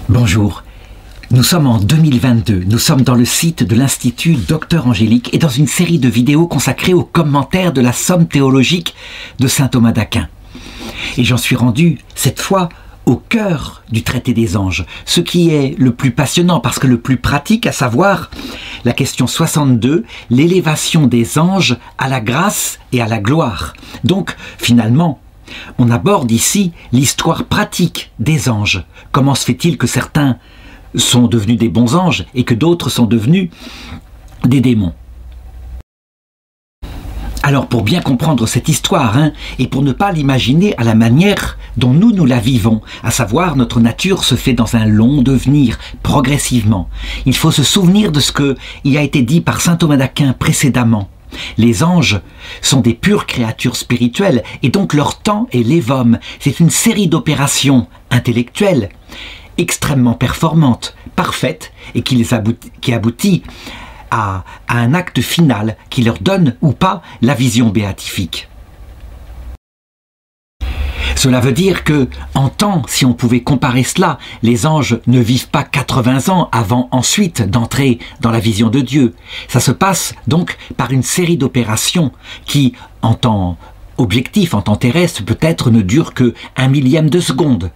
Bonjour, nous sommes en 2022, nous sommes dans le site de l'Institut Docteur Angélique et dans une série de vidéos consacrées aux commentaires de la somme théologique de saint Thomas d'Aquin. Et j'en suis rendu, cette fois, au cœur du traité des anges, ce qui est le plus passionnant parce que le plus pratique, à savoir la question 62, l'élévation des anges à la grâce et à la gloire. Donc, finalement, on aborde ici l'histoire pratique des anges. Comment se fait-il que certains sont devenus des bons anges et que d'autres sont devenus des démons? Alors pour bien comprendre cette histoire, et pour ne pas l'imaginer à la manière dont nous la vivons, à savoir notre nature se fait dans un long devenir, progressivement, il faut se souvenir de ce qui a été dit par saint Thomas d'Aquin précédemment. Les anges sont des pures créatures spirituelles et donc leur temps est l'évôme. C'est une série d'opérations intellectuelles extrêmement performantes, parfaites et qui aboutit à un acte final qui leur donne ou pas la vision béatifique. Cela veut dire que, en temps, si on pouvait comparer cela, les anges ne vivent pas 80 ans avant ensuite d'entrer dans la vision de Dieu. Ça se passe donc par une série d'opérations qui, en temps objectif, en temps terrestre, peut-être ne durent que 1/1000 de seconde.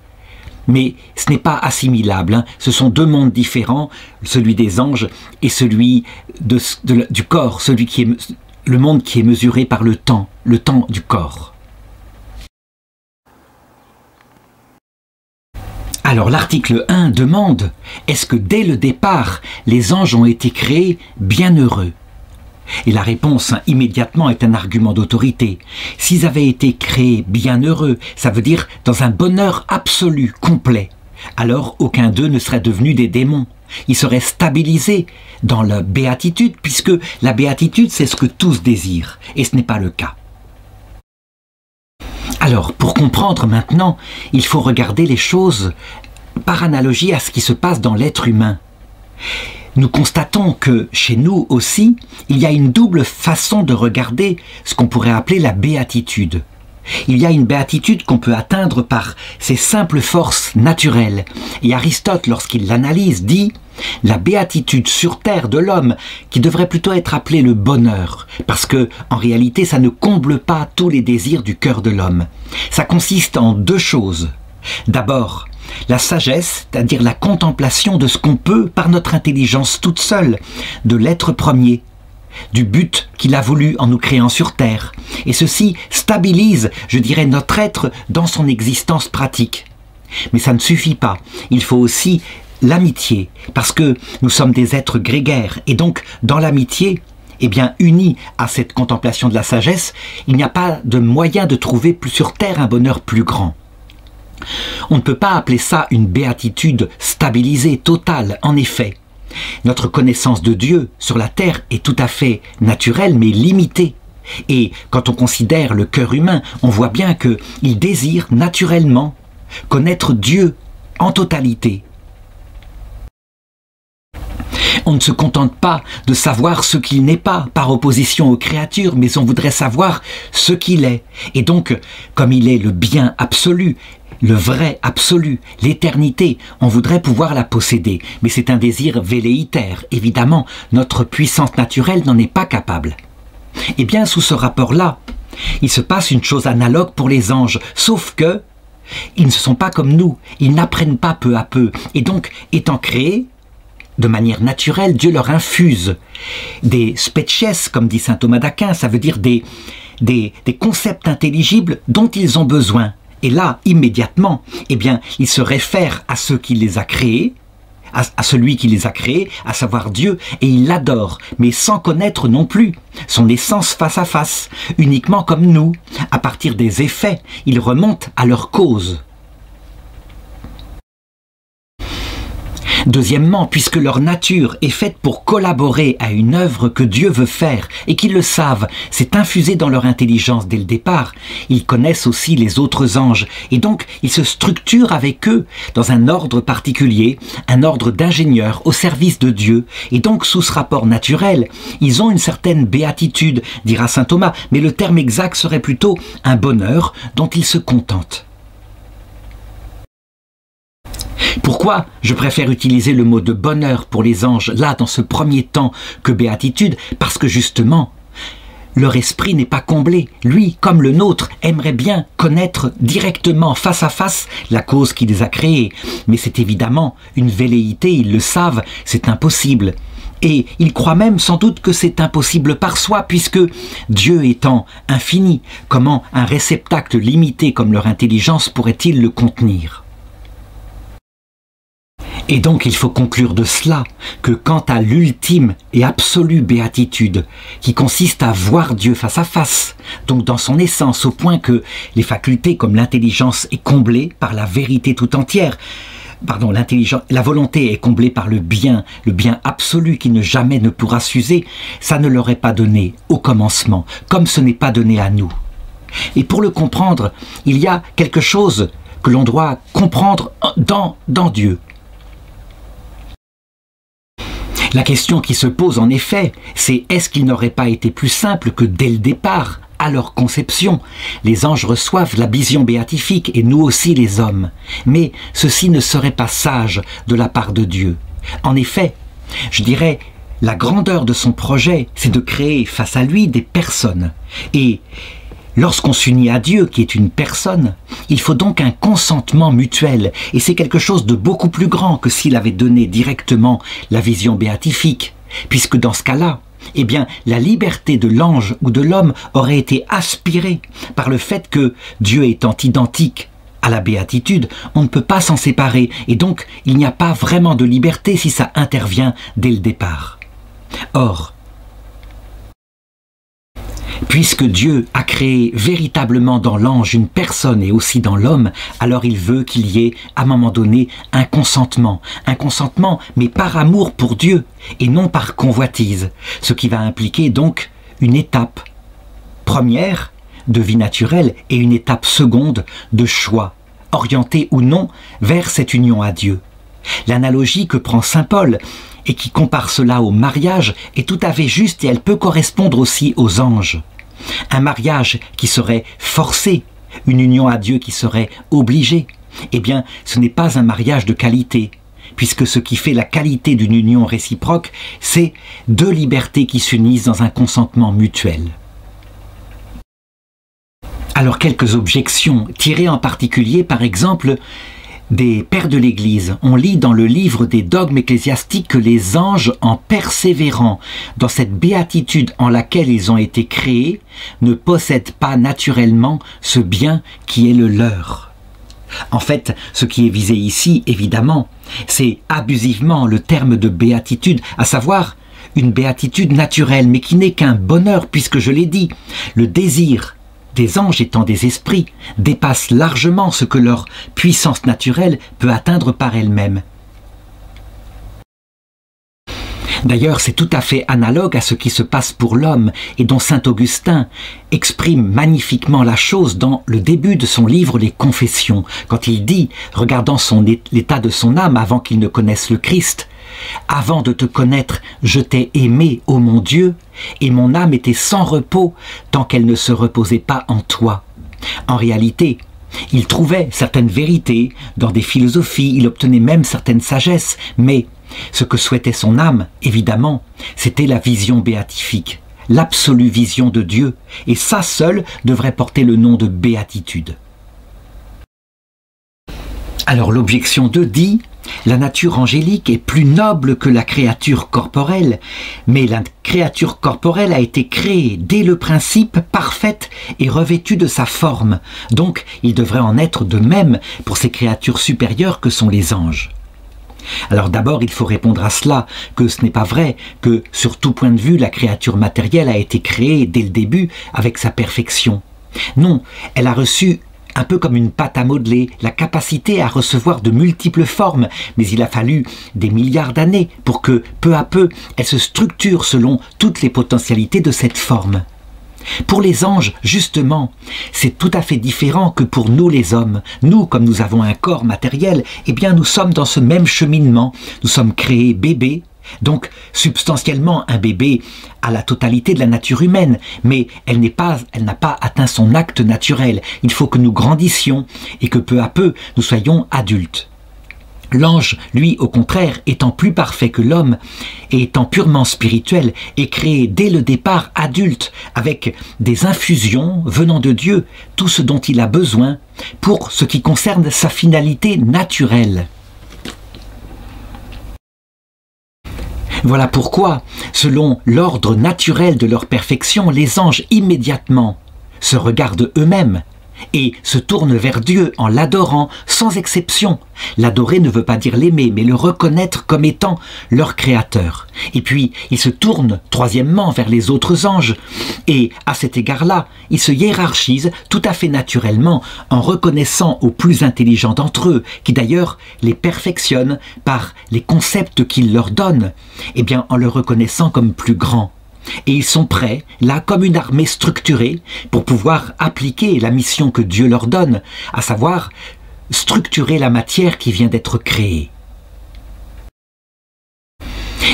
Mais ce n'est pas assimilable, ce sont deux mondes différents, celui des anges et celui du corps, le monde qui est mesuré par le temps du corps. Alors l'article 1 demande, est-ce que dès le départ, les anges ont été créés bienheureux? Et la réponse immédiatement est un argument d'autorité. S'ils avaient été créés bienheureux, ça veut dire dans un bonheur absolu, complet, alors aucun d'eux ne serait devenu des démons. Ils seraient stabilisés dans la béatitude, puisque la béatitude c'est ce que tous désirent, et ce n'est pas le cas. Alors, pour comprendre maintenant, il faut regarder les choses par analogie à ce qui se passe dans l'être humain. Nous constatons que, chez nous aussi, il y a une double façon de regarder ce qu'on pourrait appeler la béatitude. Il y a une béatitude qu'on peut atteindre par ses simples forces naturelles. Et Aristote, lorsqu'il l'analyse, dit « La béatitude sur terre de l'homme, qui devrait plutôt être appelée le bonheur, parce que, en réalité, ça ne comble pas tous les désirs du cœur de l'homme. Ça consiste en deux choses. D'abord, la sagesse, c'est-à-dire la contemplation de ce qu'on peut par notre intelligence toute seule, de l'être premier, du but qu'il a voulu en nous créant sur terre. Et ceci stabilise, je dirais, notre être dans son existence pratique. Mais ça ne suffit pas. Il faut aussi l'amitié, parce que nous sommes des êtres grégaires. Et donc, dans l'amitié, eh bien, unis à cette contemplation de la sagesse, il n'y a pas de moyen de trouver sur terre un bonheur plus grand. On ne peut pas appeler ça une béatitude stabilisée, totale, en effet. Notre connaissance de Dieu sur la terre est tout à fait naturelle, mais limitée. Et quand on considère le cœur humain, on voit bien qu'il désire naturellement connaître Dieu en totalité. On ne se contente pas de savoir ce qu'il n'est pas, par opposition aux créatures, mais on voudrait savoir ce qu'il est. Et donc, comme il est le bien absolu, le vrai absolu, l'éternité, on voudrait pouvoir la posséder. Mais c'est un désir velléitaire. Évidemment, notre puissance naturelle n'en est pas capable. Eh bien, sous ce rapport-là, il se passe une chose analogue pour les anges, sauf que ils ne sont pas comme nous, ils n'apprennent pas peu à peu. Et donc, étant créés, de manière naturelle, Dieu leur infuse des species, comme dit saint Thomas d'Aquin, ça veut dire des concepts intelligibles dont ils ont besoin. Et là, immédiatement, eh bien, ils se réfèrent à ceux qui les a créés, à celui qui les a créés, à savoir Dieu, et ils l'adorent, mais sans connaître non plus son essence face à face, uniquement comme nous. À partir des effets, ils remontent à leur cause. Deuxièmement, puisque leur nature est faite pour collaborer à une œuvre que Dieu veut faire, et qu'ils le savent, c'est infusé dans leur intelligence dès le départ, ils connaissent aussi les autres anges, et donc ils se structurent avec eux dans un ordre particulier, un ordre d'ingénieurs au service de Dieu, et donc sous ce rapport naturel, ils ont une certaine béatitude, dira saint Thomas, mais le terme exact serait plutôt un bonheur dont ils se contentent. Pourquoi je préfère utiliser le mot de bonheur pour les anges, là, dans ce premier temps, que béatitude? Parce que justement, leur esprit n'est pas comblé. Lui, comme le nôtre, aimerait bien connaître directement, face à face, la cause qui les a créés. Mais c'est évidemment une velléité, ils le savent, c'est impossible. Et ils croient même sans doute que c'est impossible par soi, puisque Dieu étant infini, comment un réceptacle limité comme leur intelligence pourrait-il le contenir? Et donc il faut conclure de cela que quant à l'ultime et absolue béatitude, qui consiste à voir Dieu face à face, donc dans son essence, au point que les facultés comme l'intelligence est comblée par la vérité tout entière, la volonté est comblée par le bien absolu qui jamais ne pourra s'user, ça ne leur est pas donné au commencement, comme ce n'est pas donné à nous. Et pour le comprendre, il y a quelque chose que l'on doit comprendre dans Dieu. La question qui se pose en effet, c'est est-ce qu'il n'aurait pas été plus simple que dès le départ, à leur conception, les anges reçoivent la vision béatifique et nous aussi les hommes. Mais ceci ne serait pas sage de la part de Dieu. En effet, je dirais, la grandeur de son projet, c'est de créer face à lui des personnes. Et lorsqu'on s'unit à Dieu, qui est une personne, il faut donc un consentement mutuel. Et c'est quelque chose de beaucoup plus grand que s'il avait donné directement la vision béatifique. Puisque dans ce cas-là, eh bien, la liberté de l'ange ou de l'homme aurait été aspirée par le fait que Dieu étant identique à la béatitude, on ne peut pas s'en séparer. Et donc, il n'y a pas vraiment de liberté si ça intervient dès le départ. Or, puisque Dieu a créé véritablement dans l'ange une personne et aussi dans l'homme, alors il veut qu'il y ait à un moment donné un consentement, mais par amour pour Dieu et non par convoitise, ce qui va impliquer donc une étape première de vie naturelle et une étape seconde de choix, orienté ou non vers cette union à Dieu. L'analogie que prend saint Paul et qui compare cela au mariage est tout à fait juste et elle peut correspondre aussi aux anges. Un mariage qui serait forcé, une union à Dieu qui serait obligée, eh bien ce n'est pas un mariage de qualité, puisque ce qui fait la qualité d'une union réciproque, c'est deux libertés qui s'unissent dans un consentement mutuel. Alors quelques objections, tirées en particulier par exemple des pères de l'Église. On lit dans le livre des dogmes ecclésiastiques que les anges, en persévérant dans cette béatitude en laquelle ils ont été créés, ne possèdent pas naturellement ce bien qui est le leur. En fait, ce qui est visé ici, évidemment, c'est abusivement le terme de béatitude, à savoir une béatitude naturelle, mais qui n'est qu'un bonheur, puisque je l'ai dit, le désir des anges étant des esprits, dépassent largement ce que leur puissance naturelle peut atteindre par elle-même. D'ailleurs, c'est tout à fait analogue à ce qui se passe pour l'homme et dont saint Augustin exprime magnifiquement la chose dans le début de son livre Les Confessions, quand il dit, regardant l'état de son âme avant qu'il ne connaisse le Christ, « Avant de te connaître, je t'ai aimé, ô mon Dieu, et mon âme était sans repos tant qu'elle ne se reposait pas en toi. » En réalité, il trouvait certaines vérités dans des philosophies, il obtenait même certaines sagesses, mais ce que souhaitait son âme, évidemment, c'était la vision béatifique, l'absolue vision de Dieu, et ça seul devrait porter le nom de béatitude. Alors l'objection 2 dit « La nature angélique est plus noble que la créature corporelle, mais la créature corporelle a été créée dès le principe parfaite et revêtue de sa forme. Donc il devrait en être de même pour ces créatures supérieures que sont les anges. » Alors d'abord, il faut répondre à cela, que ce n'est pas vrai, que sur tout point de vue, la créature matérielle a été créée dès le début avec sa perfection. Non, elle a reçu, un peu comme une pâte à modeler, la capacité à recevoir de multiples formes, mais il a fallu des milliards d'années pour que, peu à peu, elle se structure selon toutes les potentialités de cette forme. Pour les anges, justement, c'est tout à fait différent que pour nous les hommes. Nous, comme nous avons un corps matériel, eh bien nous sommes dans ce même cheminement. Nous sommes créés bébés, donc substantiellement un bébé à la totalité de la nature humaine, mais elle n'a pas atteint son acte naturel. Il faut que nous grandissions et que peu à peu nous soyons adultes. L'ange, lui, au contraire, étant plus parfait que l'homme et étant purement spirituel, est créé dès le départ adulte, avec des infusions venant de Dieu, tout ce dont il a besoin pour ce qui concerne sa finalité naturelle. Voilà pourquoi, selon l'ordre naturel de leur perfection, les anges immédiatement se regardent eux-mêmes et se tournent vers Dieu en l'adorant sans exception. L'adorer ne veut pas dire l'aimer, mais le reconnaître comme étant leur créateur. Et puis, ils se tournent, troisièmement, vers les autres anges. Et à cet égard-là, ils se hiérarchisent tout à fait naturellement en reconnaissant aux plus intelligents d'entre eux, qui d'ailleurs les perfectionnent par les concepts qu'ils leur donnent, eh bien en le reconnaissant comme plus grand. Et ils sont prêts, là comme une armée structurée, pour pouvoir appliquer la mission que Dieu leur donne, à savoir structurer la matière qui vient d'être créée.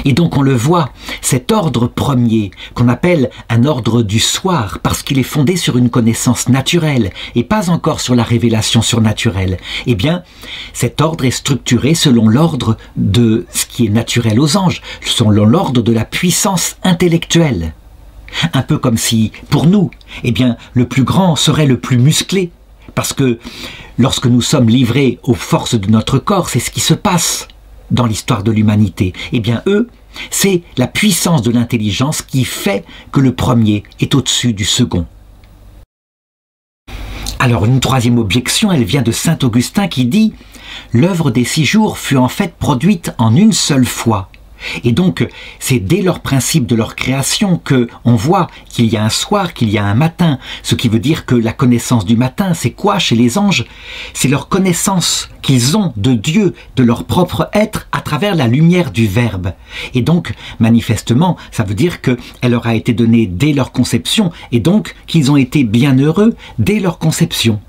Et donc on le voit, cet ordre premier, qu'on appelle un ordre du soir, parce qu'il est fondé sur une connaissance naturelle, et pas encore sur la révélation surnaturelle, eh bien, cet ordre est structuré selon l'ordre de ce qui est naturel aux anges, selon l'ordre de la puissance intellectuelle. Un peu comme si, pour nous, eh bien, le plus grand serait le plus musclé, parce que lorsque nous sommes livrés aux forces de notre corps, c'est ce qui se passe dans l'histoire de l'humanité. Eh bien, eux, c'est la puissance de l'intelligence qui fait que le premier est au-dessus du second. Alors, une troisième objection, elle vient de saint Augustin qui dit « L'œuvre des 6 jours fut en fait produite en une seule fois ». Et donc, c'est dès leur principe de leur création que on voit qu'il y a un soir, qu'il y a un matin. Ce qui veut dire que la connaissance du matin, c'est quoi chez les anges? C'est leur connaissance qu'ils ont de Dieu, de leur propre être, à travers la lumière du Verbe. Et donc, manifestement, ça veut dire qu'elle leur a été donnée dès leur conception, et donc qu'ils ont été bien heureux dès leur conception.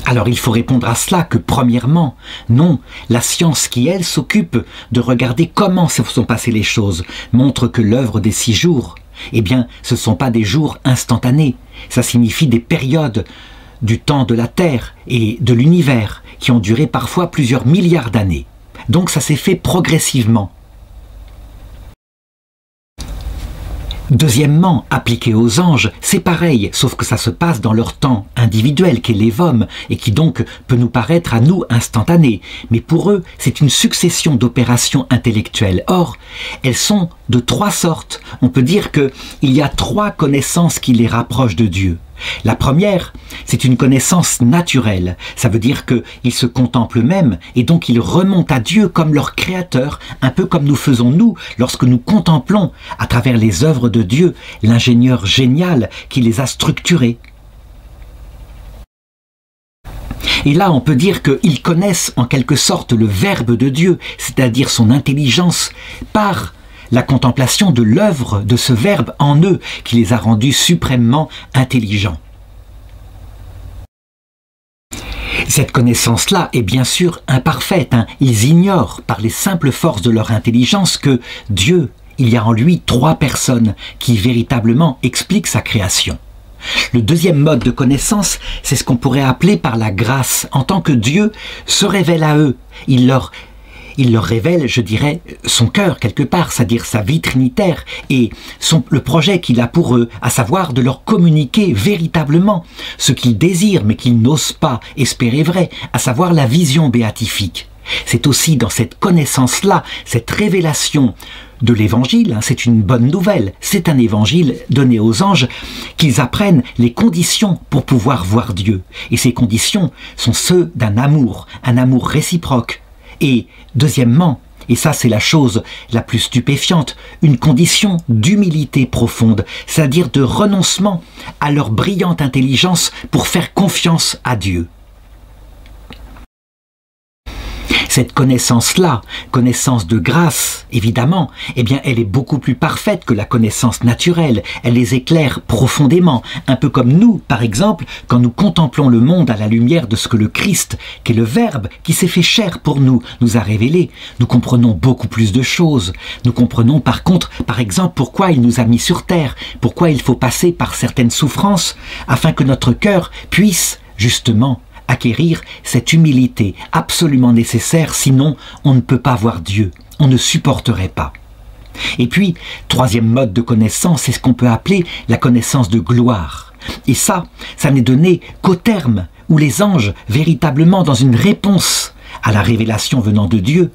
Alors il faut répondre à cela que premièrement, non, la science qui elle s'occupe de regarder comment se sont passées les choses montre que l'œuvre des 6 jours, eh bien ce ne sont pas des jours instantanés, ça signifie des périodes du temps de la Terre et de l'univers qui ont duré parfois plusieurs milliards d'années. Donc ça s'est fait progressivement. Deuxièmement, appliqué aux anges, c'est pareil, sauf que ça se passe dans leur temps individuel qu'est l'évôme et qui donc peut nous paraître à nous instantané. Mais pour eux, c'est une succession d'opérations intellectuelles. Or, elles sont de 3 sortes. On peut dire qu'il y a 3 connaissances qui les rapprochent de Dieu. La première, c'est une connaissance naturelle. Ça veut dire qu'ils se contemplent eux-mêmes et donc ils remontent à Dieu comme leur créateur, un peu comme nous faisons nous lorsque nous contemplons à travers les œuvres de Dieu, l'ingénieur génial qui les a structurées. Et là, on peut dire qu'ils connaissent en quelque sorte le Verbe de Dieu, c'est-à-dire son intelligence, par la contemplation de l'œuvre de ce Verbe en eux qui les a rendus suprêmement intelligents. Cette connaissance-là est bien sûr imparfaite. Ils ignorent par les simples forces de leur intelligence que Dieu, il y a en lui 3 personnes qui véritablement expliquent sa création. Le deuxième mode de connaissance, c'est ce qu'on pourrait appeler par la grâce. En tant que Dieu se révèle à eux, il leur révèle, je dirais, son cœur quelque part, c'est-à-dire sa vie trinitaire et le projet qu'il a pour eux, à savoir de leur communiquer véritablement ce qu'ils désirent mais qu'ils n'osent pas espérer vrai, à savoir la vision béatifique. C'est aussi dans cette connaissance-là, cette révélation de l'évangile, c'est une bonne nouvelle, c'est un évangile donné aux anges, qu'ils apprennent les conditions pour pouvoir voir Dieu. Et ces conditions sont ceux d'un amour réciproque. Et deuxièmement, et ça c'est la chose la plus stupéfiante, une condition d'humilité profonde, c'est-à-dire de renoncement à leur brillante intelligence pour faire confiance à Dieu. Cette connaissance-là, connaissance de grâce, évidemment, eh bien, elle est beaucoup plus parfaite que la connaissance naturelle. Elle les éclaire profondément, un peu comme nous, par exemple, quand nous contemplons le monde à la lumière de ce que le Christ, qui est le Verbe, qui s'est fait chair pour nous a révélé. Nous comprenons beaucoup plus de choses. Nous comprenons par contre, par exemple, pourquoi il nous a mis sur terre, pourquoi il faut passer par certaines souffrances, afin que notre cœur puisse, justement, acquérir cette humilité absolument nécessaire, sinon on ne peut pas voir Dieu, on ne supporterait pas. Et puis, troisième mode de connaissance, c'est ce qu'on peut appeler la connaissance de gloire. Et ça n'est donné qu'au terme où les anges, véritablement dans une réponse à la révélation venant de Dieu,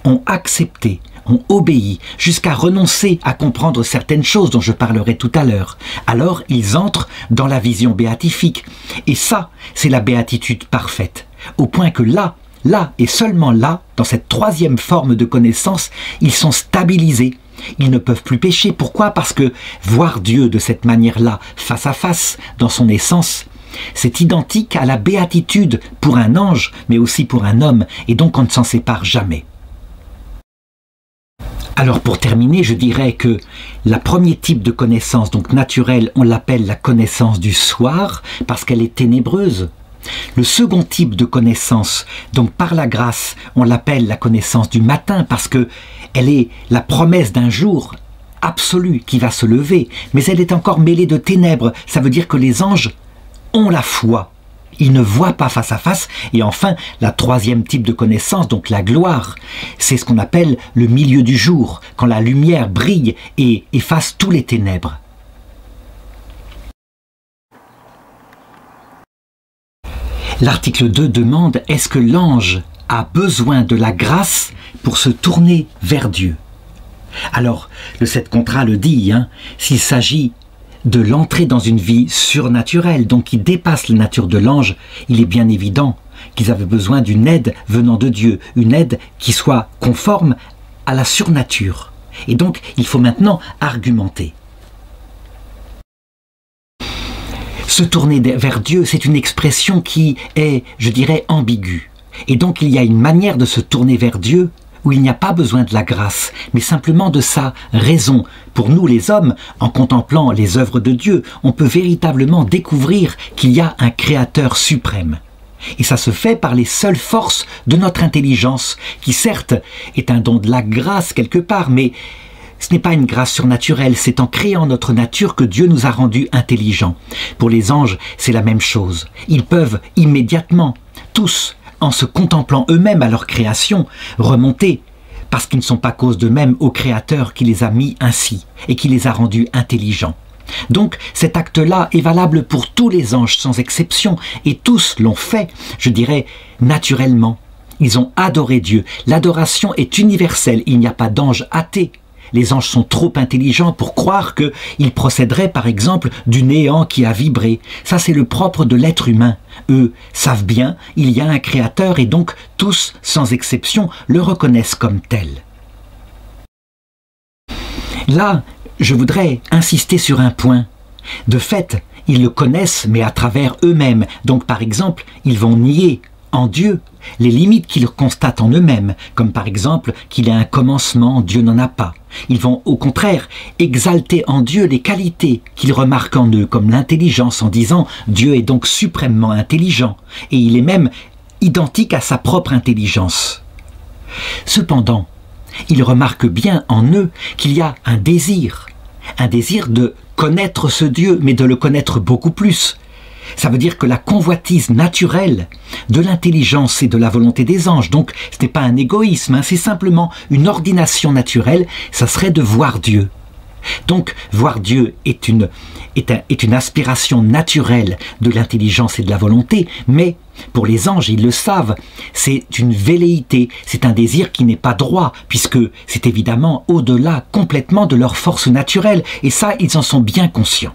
ont accepté, ont obéi, jusqu'à renoncer à comprendre certaines choses dont je parlerai tout à l'heure. Alors ils entrent dans la vision béatifique. Et ça, c'est la béatitude parfaite. Au point que là et seulement là, dans cette troisième forme de connaissance, ils sont stabilisés. Ils ne peuvent plus pécher. Pourquoi? Parce que voir Dieu de cette manière-là, face à face, dans son essence, c'est identique à la béatitude pour un ange, mais aussi pour un homme, et donc on ne s'en sépare jamais. Alors pour terminer, je dirais que le premier type de connaissance, donc naturelle, on l'appelle la connaissance du soir, parce qu'elle est ténébreuse. Le second type de connaissance, donc par la grâce, on l'appelle la connaissance du matin, parce que elle est la promesse d'un jour absolu qui va se lever, mais elle est encore mêlée de ténèbres. Ça veut dire que les anges ont la foi. Ils ne voient pas face à face. Et enfin, la troisième type de connaissance, donc la gloire, c'est ce qu'on appelle le milieu du jour, quand la lumière brille et efface tous les ténèbres. L'article 2 demande, est-ce que l'ange a besoin de la grâce pour se tourner vers Dieu? Alors, le 7 contrat le dit, s'il s'agit de l'entrée dans une vie surnaturelle, donc qui dépasse la nature de l'ange, il est bien évident qu'ils avaient besoin d'une aide venant de Dieu, une aide qui soit conforme à la surnature. Et donc, il faut maintenant argumenter. Se tourner vers Dieu, c'est une expression qui est, je dirais, ambiguë. Et donc, il y a une manière de se tourner vers Dieu où il n'y a pas besoin de la grâce, mais simplement de sa raison. Pour nous les hommes, en contemplant les œuvres de Dieu, on peut véritablement découvrir qu'il y a un Créateur suprême. Et ça se fait par les seules forces de notre intelligence, qui certes est un don de la grâce quelque part, mais ce n'est pas une grâce surnaturelle, c'est en créant notre nature que Dieu nous a rendus intelligents. Pour les anges, c'est la même chose. Ils peuvent immédiatement, tous, en se contemplant eux-mêmes à leur création, remonter, parce qu'ils ne sont pas cause d'eux-mêmes, au Créateur qui les a mis ainsi et qui les a rendus intelligents. Donc cet acte-là est valable pour tous les anges sans exception, et tous l'ont fait, je dirais, naturellement. Ils ont adoré Dieu. L'adoration est universelle, il n'y a pas d'ange athée. Les anges sont trop intelligents pour croire qu'ils procéderaient par exemple du néant qui a vibré. Ça c'est le propre de l'être humain. Eux savent bien, il y a un Créateur et donc tous, sans exception, le reconnaissent comme tel. Là, je voudrais insister sur un point. De fait, ils le connaissent mais à travers eux-mêmes. Donc par exemple, ils vont nier en Dieu les limites qu'ils constatent en eux-mêmes, comme par exemple qu'il y a un commencement, Dieu n'en a pas. Ils vont au contraire exalter en Dieu les qualités qu'ils remarquent en eux, comme l'intelligence, en disant Dieu est donc suprêmement intelligent, et il est même identique à sa propre intelligence. Cependant, ils remarquent bien en eux qu'il y a un désir de connaître ce Dieu, mais de le connaître beaucoup plus. Ça veut dire que la convoitise naturelle de l'intelligence et de la volonté des anges, donc ce n'est pas un égoïsme, c'est simplement une ordination naturelle, ça serait de voir Dieu. Donc voir Dieu est une aspiration naturelle de l'intelligence et de la volonté, mais pour les anges, ils le savent, c'est une velléité, c'est un désir qui n'est pas droit, puisque c'est évidemment au-delà complètement de leur force naturelle, et ça, ils en sont bien conscients.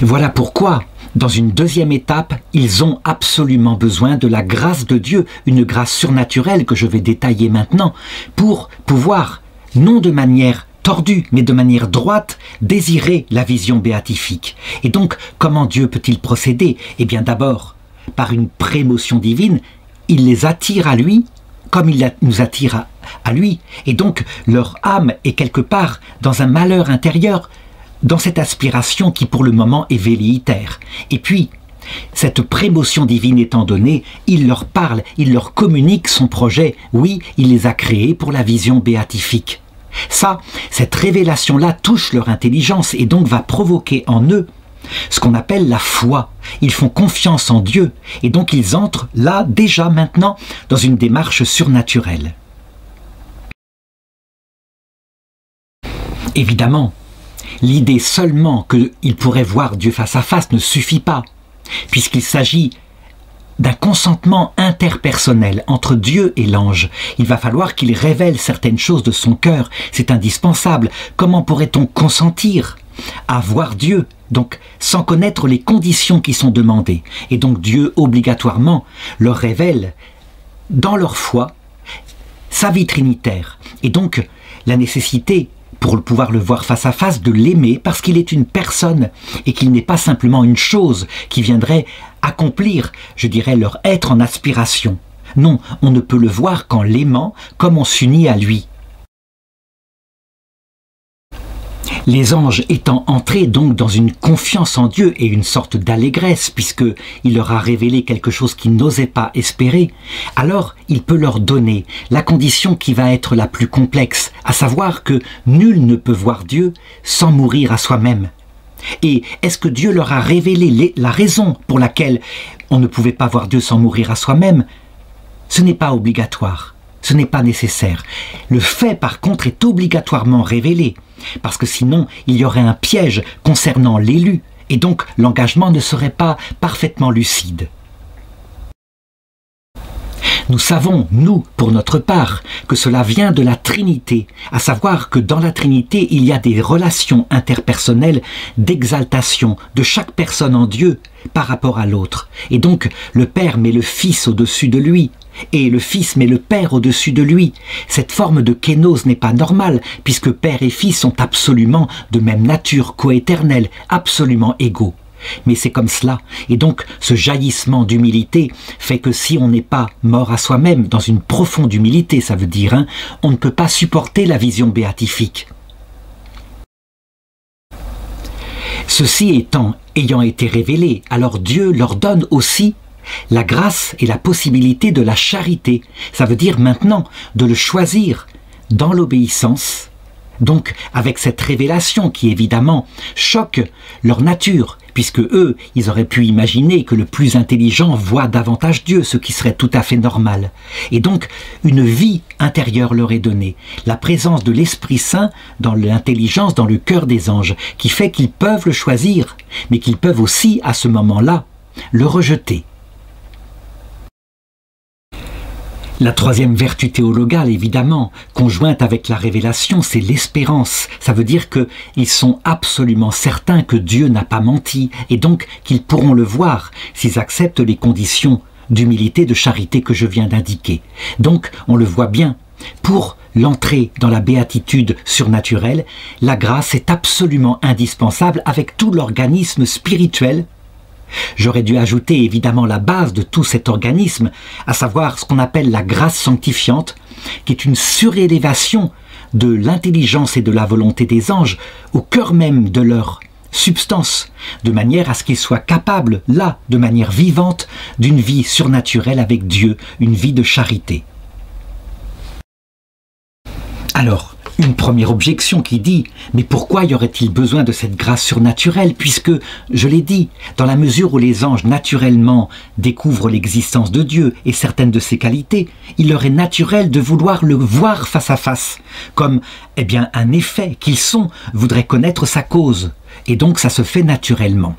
Voilà pourquoi, dans une deuxième étape, ils ont absolument besoin de la grâce de Dieu, une grâce surnaturelle que je vais détailler maintenant, pour pouvoir, non de manière tordue, mais de manière droite, désirer la vision béatifique. Et donc, comment Dieu peut-il procéder? Eh bien d'abord, par une prémotion divine, il les attire à lui, comme il nous attire à lui. Et donc, leur âme est quelque part dans un malheur intérieur, dans cette aspiration qui pour le moment est velléitaire. Et puis, cette prémotion divine étant donnée, il leur parle, il leur communique son projet. Oui, il les a créés pour la vision béatifique. Ça, cette révélation-là touche leur intelligence et donc va provoquer en eux ce qu'on appelle la foi. Ils font confiance en Dieu et donc ils entrent là, déjà maintenant, dans une démarche surnaturelle. Évidemment, l'idée seulement qu'ils pourraient voir Dieu face à face ne suffit pas, puisqu'il s'agit d'un consentement interpersonnel entre Dieu et l'ange. Il va falloir qu'il révèle certaines choses de son cœur, c'est indispensable. Comment pourrait-on consentir à voir Dieu, donc sans connaître les conditions qui sont demandées? Et donc Dieu obligatoirement leur révèle dans leur foi sa vie trinitaire, et donc la nécessité pour pouvoir le voir face à face, de l'aimer parce qu'il est une personne et qu'il n'est pas simplement une chose qui viendrait accomplir, je dirais, leur être en aspiration. Non, on ne peut le voir qu'en l'aimant comme on s'unit à lui. Les anges étant entrés donc dans une confiance en Dieu et une sorte d'allégresse, puisqu'il leur a révélé quelque chose qu'ils n'osaient pas espérer, alors il peut leur donner la condition qui va être la plus complexe, à savoir que nul ne peut voir Dieu sans mourir à soi-même. Et est-ce que Dieu leur a révélé la raison pour laquelle on ne pouvait pas voir Dieu sans mourir à soi-même? Ce n'est pas obligatoire, ce n'est pas nécessaire. Le fait par contre est obligatoirement révélé, parce que sinon il y aurait un piège concernant l'élu, et donc l'engagement ne serait pas parfaitement lucide. Nous savons, nous, pour notre part, que cela vient de la Trinité, à savoir que dans la Trinité, il y a des relations interpersonnelles d'exaltation de chaque personne en Dieu par rapport à l'autre. Et donc, le Père met le Fils au-dessus de lui, et le Fils met le Père au-dessus de lui. Cette forme de kénose n'est pas normale, puisque Père et Fils sont absolument de même nature, coéternelle, absolument égaux. Mais c'est comme cela, et donc ce jaillissement d'humilité fait que si on n'est pas mort à soi-même, dans une profonde humilité, ça veut dire, on ne peut pas supporter la vision béatifique. Ceci ayant été révélé, alors Dieu leur donne aussi la grâce et la possibilité de la charité. Ça veut dire maintenant de le choisir dans l'obéissance, donc avec cette révélation qui évidemment choque leur nature, puisque eux, ils auraient pu imaginer que le plus intelligent voit davantage Dieu, ce qui serait tout à fait normal. Et donc, une vie intérieure leur est donnée, la présence de l'Esprit Saint dans l'intelligence, dans le cœur des anges, qui fait qu'ils peuvent le choisir, mais qu'ils peuvent aussi, à ce moment-là, le rejeter. La troisième vertu théologale, évidemment, conjointe avec la révélation, c'est l'espérance. Ça veut dire qu'ils sont absolument certains que Dieu n'a pas menti, et donc qu'ils pourront le voir s'ils acceptent les conditions d'humilité, de charité que je viens d'indiquer. Donc, on le voit bien, pour l'entrée dans la béatitude surnaturelle, la grâce est absolument indispensable avec tout l'organisme spirituel. J'aurais dû ajouter évidemment la base de tout cet organisme, à savoir ce qu'on appelle la grâce sanctifiante, qui est une surélévation de l'intelligence et de la volonté des anges au cœur même de leur substance, de manière à ce qu'ils soient capables, là, de manière vivante, d'une vie surnaturelle avec Dieu, une vie de charité. Alors, une première objection qui dit « Mais pourquoi y aurait-il besoin de cette grâce surnaturelle puisque, je l'ai dit, dans la mesure où les anges naturellement découvrent l'existence de Dieu et certaines de ses qualités, il leur est naturel de vouloir le voir face à face, comme un effet qu'ils sont voudrait connaître sa cause, et donc ça se fait naturellement. »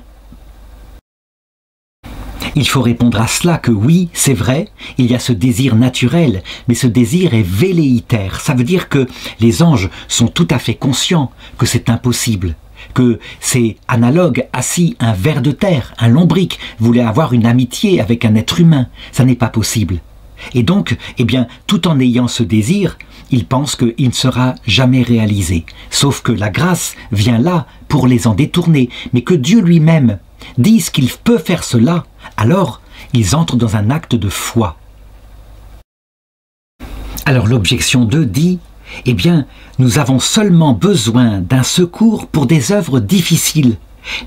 Il faut répondre à cela que oui, c'est vrai, il y a ce désir naturel, mais ce désir est velléitaire. Ça veut dire que les anges sont tout à fait conscients que c'est impossible, que c'est analogue à si un ver de terre, un lombric, voulait avoir une amitié avec un être humain. Ça n'est pas possible. Et donc, tout en ayant ce désir, ils pensent qu'il ne sera jamais réalisé. Sauf que la grâce vient là pour les en détourner, mais que Dieu lui-même dise qu'il peut faire cela, alors ils entrent dans un acte de foi. Alors l'objection 2 dit, nous avons seulement besoin d'un secours pour des œuvres difficiles,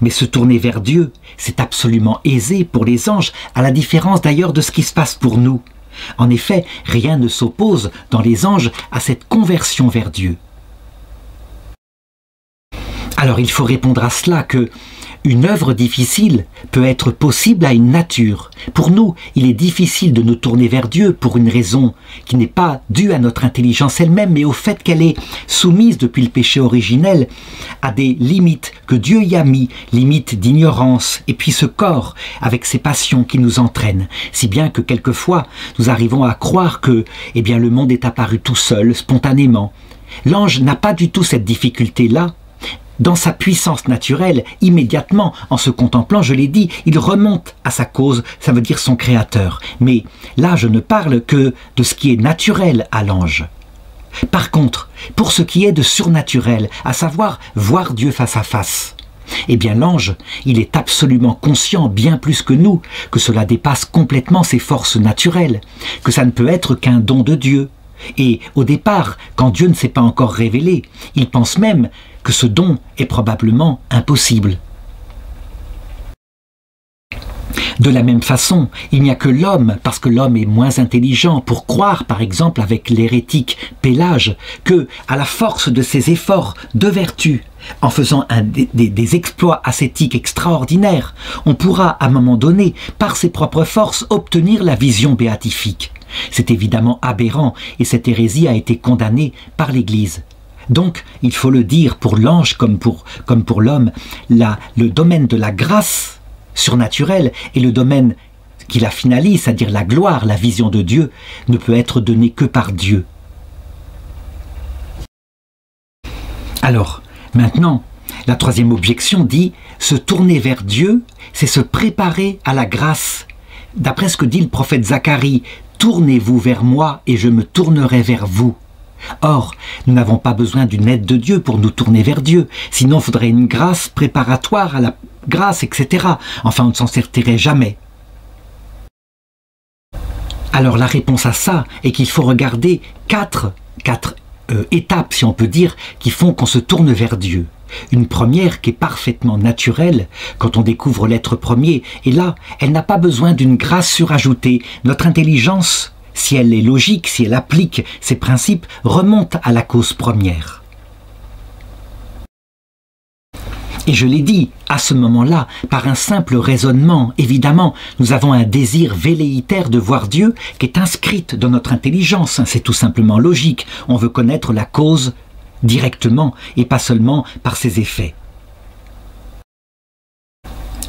mais se tourner vers Dieu, c'est absolument aisé pour les anges, à la différence d'ailleurs de ce qui se passe pour nous. En effet, rien ne s'oppose dans les anges à cette conversion vers Dieu. Alors il faut répondre à cela que Une œuvre difficile peut être possible à une nature. Pour nous, il est difficile de nous tourner vers Dieu pour une raison qui n'est pas due à notre intelligence elle-même, mais au fait qu'elle est soumise depuis le péché originel à des limites que Dieu y a mis, limites d'ignorance, et puis ce corps avec ses passions qui nous entraînent, si bien que quelquefois nous arrivons à croire que le monde est apparu tout seul, spontanément. L'ange n'a pas du tout cette difficulté-là. Dans sa puissance naturelle, immédiatement, en se contemplant, je l'ai dit, il remonte à sa cause, ça veut dire son créateur. Mais là, je ne parle que de ce qui est naturel à l'ange. Par contre, pour ce qui est de surnaturel, à savoir voir Dieu face à face, l'ange, il est absolument conscient, bien plus que nous, que cela dépasse complètement ses forces naturelles, que ça ne peut être qu'un don de Dieu. Et au départ, quand Dieu ne s'est pas encore révélé, il pense même que ce don est probablement impossible. De la même façon, il n'y a que l'homme, parce que l'homme est moins intelligent, pour croire, par exemple avec l'hérétique Pélage, que, à la force de ses efforts de vertu, en faisant des exploits ascétiques extraordinaires, on pourra, à un moment donné, par ses propres forces, obtenir la vision béatifique. C'est évidemment aberrant, et cette hérésie a été condamnée par l'Église. Donc, il faut le dire, pour l'ange comme pour l'homme, le domaine de la grâce surnaturelle et le domaine qui la finalise, c'est-à-dire la gloire, la vision de Dieu, ne peut être donné que par Dieu. Alors, maintenant, la troisième objection dit « se tourner vers Dieu, c'est se préparer à la grâce ». D'après ce que dit le prophète Zacharie, « Tournez-vous vers moi et je me tournerai vers vous ». Or, nous n'avons pas besoin d'une aide de Dieu pour nous tourner vers Dieu, sinon il faudrait une grâce préparatoire à la grâce, etc. Enfin, on ne s'en sortirait jamais. Alors la réponse à ça est qu'il faut regarder quatre étapes, si on peut dire, qui font qu'on se tourne vers Dieu. Une première qui est parfaitement naturelle quand on découvre l'être premier, et là, elle n'a pas besoin d'une grâce surajoutée. Notre intelligence, si elle est logique, si elle applique ces principes, remonte à la cause première. Et je l'ai dit, à ce moment-là, par un simple raisonnement, évidemment, nous avons un désir velléitaire de voir Dieu qui est inscrite dans notre intelligence. C'est tout simplement logique. On veut connaître la cause directement et pas seulement par ses effets.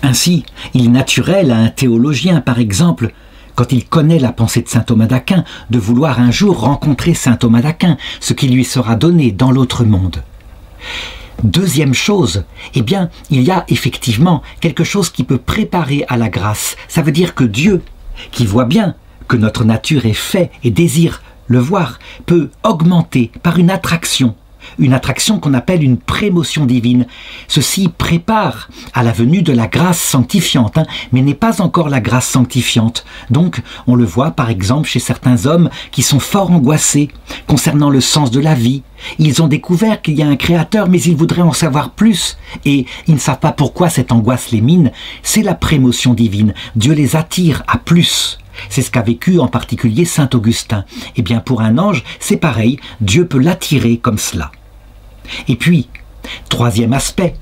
Ainsi, il est naturel à un théologien, par exemple, quand il connaît la pensée de saint Thomas d'Aquin, de vouloir un jour rencontrer saint Thomas d'Aquin, ce qui lui sera donné dans l'autre monde. Deuxième chose, il y a effectivement quelque chose qui peut préparer à la grâce. Ça veut dire que Dieu, qui voit bien que notre nature est faite et désire le voir, peut augmenter par une attraction qu'on appelle une prémotion divine. Ceci prépare à la venue de la grâce sanctifiante, mais n'est pas encore la grâce sanctifiante. Donc, on le voit par exemple chez certains hommes qui sont fort angoissés concernant le sens de la vie. Ils ont découvert qu'il y a un créateur, mais ils voudraient en savoir plus, et ils ne savent pas pourquoi cette angoisse les mine. C'est la prémotion divine. Dieu les attire à plus. C'est ce qu'a vécu en particulier saint Augustin. Eh bien, pour un ange, c'est pareil, Dieu peut l'attirer comme cela. Et puis, troisième aspect,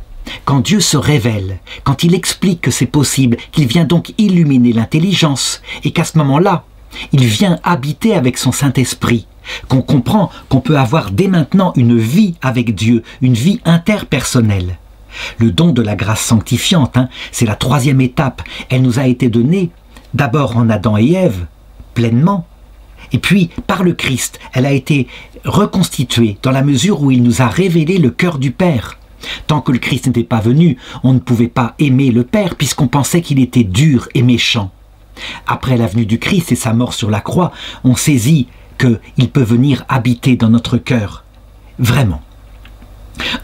quand Dieu se révèle, quand il explique que c'est possible, qu'il vient donc illuminer l'intelligence, et qu'à ce moment-là, il vient habiter avec son Saint-Esprit, qu'on comprend qu'on peut avoir dès maintenant une vie avec Dieu, une vie interpersonnelle. Le don de la grâce sanctifiante, c'est la troisième étape. Elle nous a été donnée d'abord en Adam et Ève, pleinement, et puis par le Christ, elle a été reconstituée dans la mesure où il nous a révélé le cœur du Père. Tant que le Christ n'était pas venu, on ne pouvait pas aimer le Père puisqu'on pensait qu'il était dur et méchant. Après la venue du Christ et sa mort sur la croix, on saisit qu'il peut venir habiter dans notre cœur. Vraiment.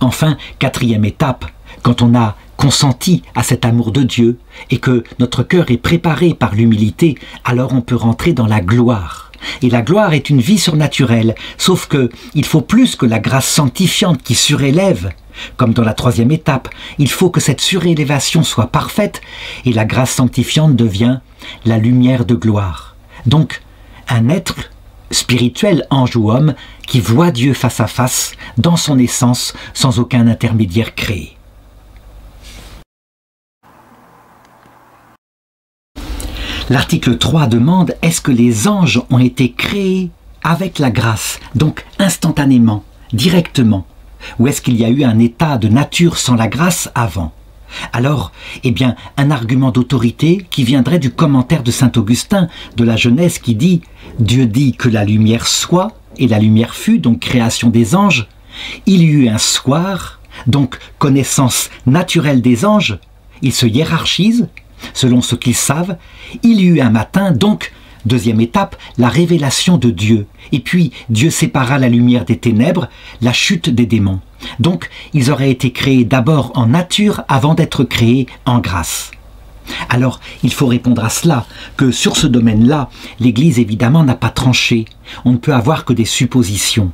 Enfin, quatrième étape, quand on a consenti à cet amour de Dieu et que notre cœur est préparé par l'humilité, alors on peut rentrer dans la gloire. Et la gloire est une vie surnaturelle, sauf que il faut plus que la grâce sanctifiante qui surélève, comme dans la troisième étape. Il faut que cette surélévation soit parfaite et la grâce sanctifiante devient la lumière de gloire. Donc, un être spirituel, ange ou homme, qui voit Dieu face à face, dans son essence, sans aucun intermédiaire créé. L'article 3 demande, est-ce que les anges ont été créés avec la grâce, donc instantanément, directement, ou est-ce qu'il y a eu un état de nature sans la grâce avant? Alors, eh bien, un argument d'autorité qui viendrait du commentaire de saint Augustin de la Genèse qui dit « Dieu dit que la lumière soit, et la lumière fut, donc création des anges. Il y eut un soir, donc connaissance naturelle des anges, ils se hiérarchisent, selon ce qu'ils savent. Il y eut un matin, donc, deuxième étape, la révélation de Dieu. Et puis, Dieu sépara la lumière des ténèbres, la chute des démons. Donc, ils auraient été créés d'abord en nature avant d'être créés en grâce. Alors, il faut répondre à cela, que sur ce domaine-là, l'Église évidemment n'a pas tranché. On ne peut avoir que des suppositions.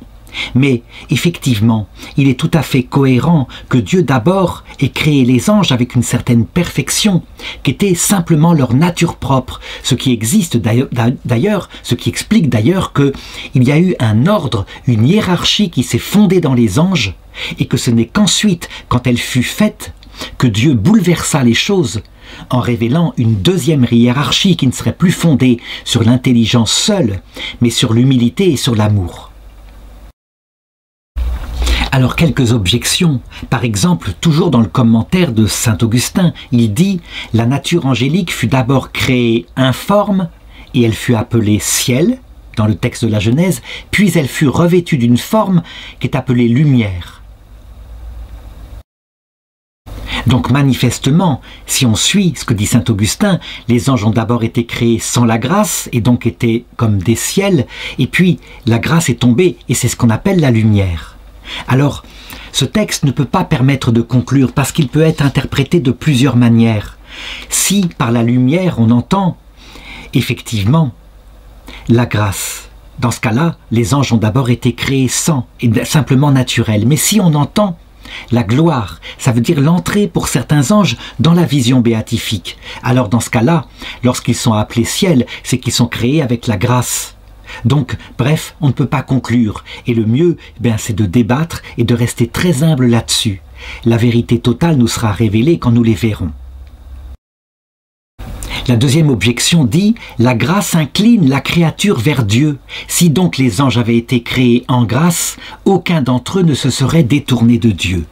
Mais, effectivement, il est tout à fait cohérent que Dieu d'abord ait créé les anges avec une certaine perfection, qui était simplement leur nature propre, ce qui existe d'ailleurs, ce qui explique d'ailleurs qu'il y a eu un ordre, une hiérarchie qui s'est fondée dans les anges, et que ce n'est qu'ensuite, quand elle fut faite, que Dieu bouleversa les choses, en révélant une deuxième hiérarchie qui ne serait plus fondée sur l'intelligence seule, mais sur l'humilité et sur l'amour. Alors quelques objections. Par exemple, toujours dans le commentaire de saint Augustin, il dit « La nature angélique fut d'abord créée informe et elle fut appelée ciel » dans le texte de la Genèse, puis elle fut revêtue d'une forme qui est appelée lumière. Donc manifestement, si on suit ce que dit saint Augustin, les anges ont d'abord été créés sans la grâce et donc étaient comme des ciels, et puis la grâce est tombée et c'est ce qu'on appelle la lumière. Alors, ce texte ne peut pas permettre de conclure parce qu'il peut être interprété de plusieurs manières. Si, par la lumière, on entend, effectivement, la grâce, dans ce cas-là, les anges ont d'abord été créés sans, et simplement naturels. Mais si on entend la gloire, ça veut dire l'entrée pour certains anges dans la vision béatifique. Alors dans ce cas-là, lorsqu'ils sont appelés ciel, c'est qu'ils sont créés avec la grâce. Donc, bref, on ne peut pas conclure. Et le mieux, c'est de débattre et de rester très humble là-dessus. La vérité totale nous sera révélée quand nous les verrons. La deuxième objection dit « La grâce incline la créature vers Dieu. Si donc les anges avaient été créés en grâce, aucun d'entre eux ne se serait détourné de Dieu. »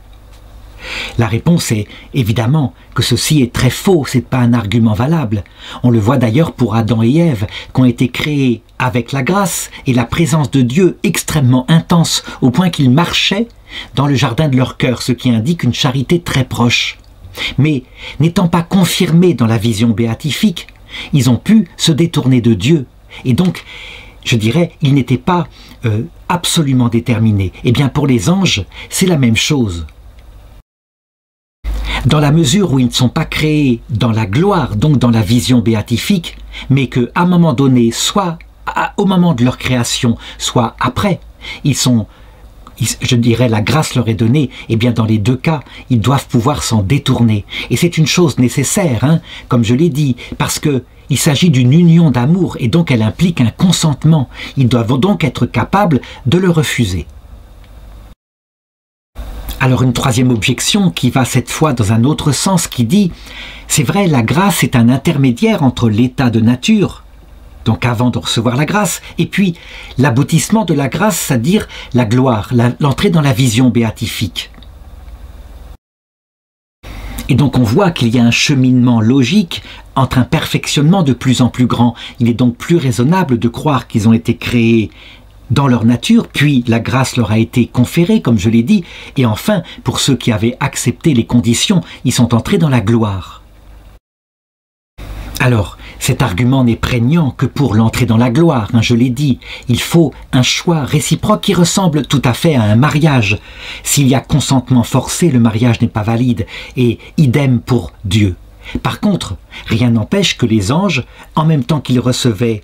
La réponse est évidemment que ceci est très faux, c'est pas un argument valable. On le voit d'ailleurs pour Adam et Ève, qui ont été créés avec la grâce et la présence de Dieu extrêmement intense, au point qu'ils marchaient dans le jardin de leur cœur, ce qui indique une charité très proche. Mais n'étant pas confirmés dans la vision béatifique, ils ont pu se détourner de Dieu. Et donc, je dirais, ils n'étaient pas absolument déterminés. Eh bien, pour les anges, c'est la même chose. Dans la mesure où ils ne sont pas créés dans la gloire, donc dans la vision béatifique, mais qu'à un moment donné, soit au moment de leur création, soit après, je dirais, la grâce leur est donnée, et bien dans les deux cas, ils doivent pouvoir s'en détourner. Et c'est une chose nécessaire, comme je l'ai dit, parce qu'il s'agit d'une union d'amour, et donc elle implique un consentement. Ils doivent donc être capables de le refuser. Alors une troisième objection qui va cette fois dans un autre sens qui dit « C'est vrai, la grâce est un intermédiaire entre l'état de nature, donc avant de recevoir la grâce, et puis l'aboutissement de la grâce, c'est-à-dire la gloire, l'entrée dans la vision béatifique. » Et donc on voit qu'il y a un cheminement logique entre un perfectionnement de plus en plus grand. Il est donc plus raisonnable de croire qu'ils ont été créés dans leur nature, puis la grâce leur a été conférée, comme je l'ai dit, et enfin, pour ceux qui avaient accepté les conditions, ils sont entrés dans la gloire. Alors, cet argument n'est prégnant que pour l'entrée dans la gloire, je l'ai dit, il faut un choix réciproque qui ressemble tout à fait à un mariage. S'il y a consentement forcé, le mariage n'est pas valide, et idem pour Dieu. Par contre, rien n'empêche que les anges, en même temps qu'ils recevaient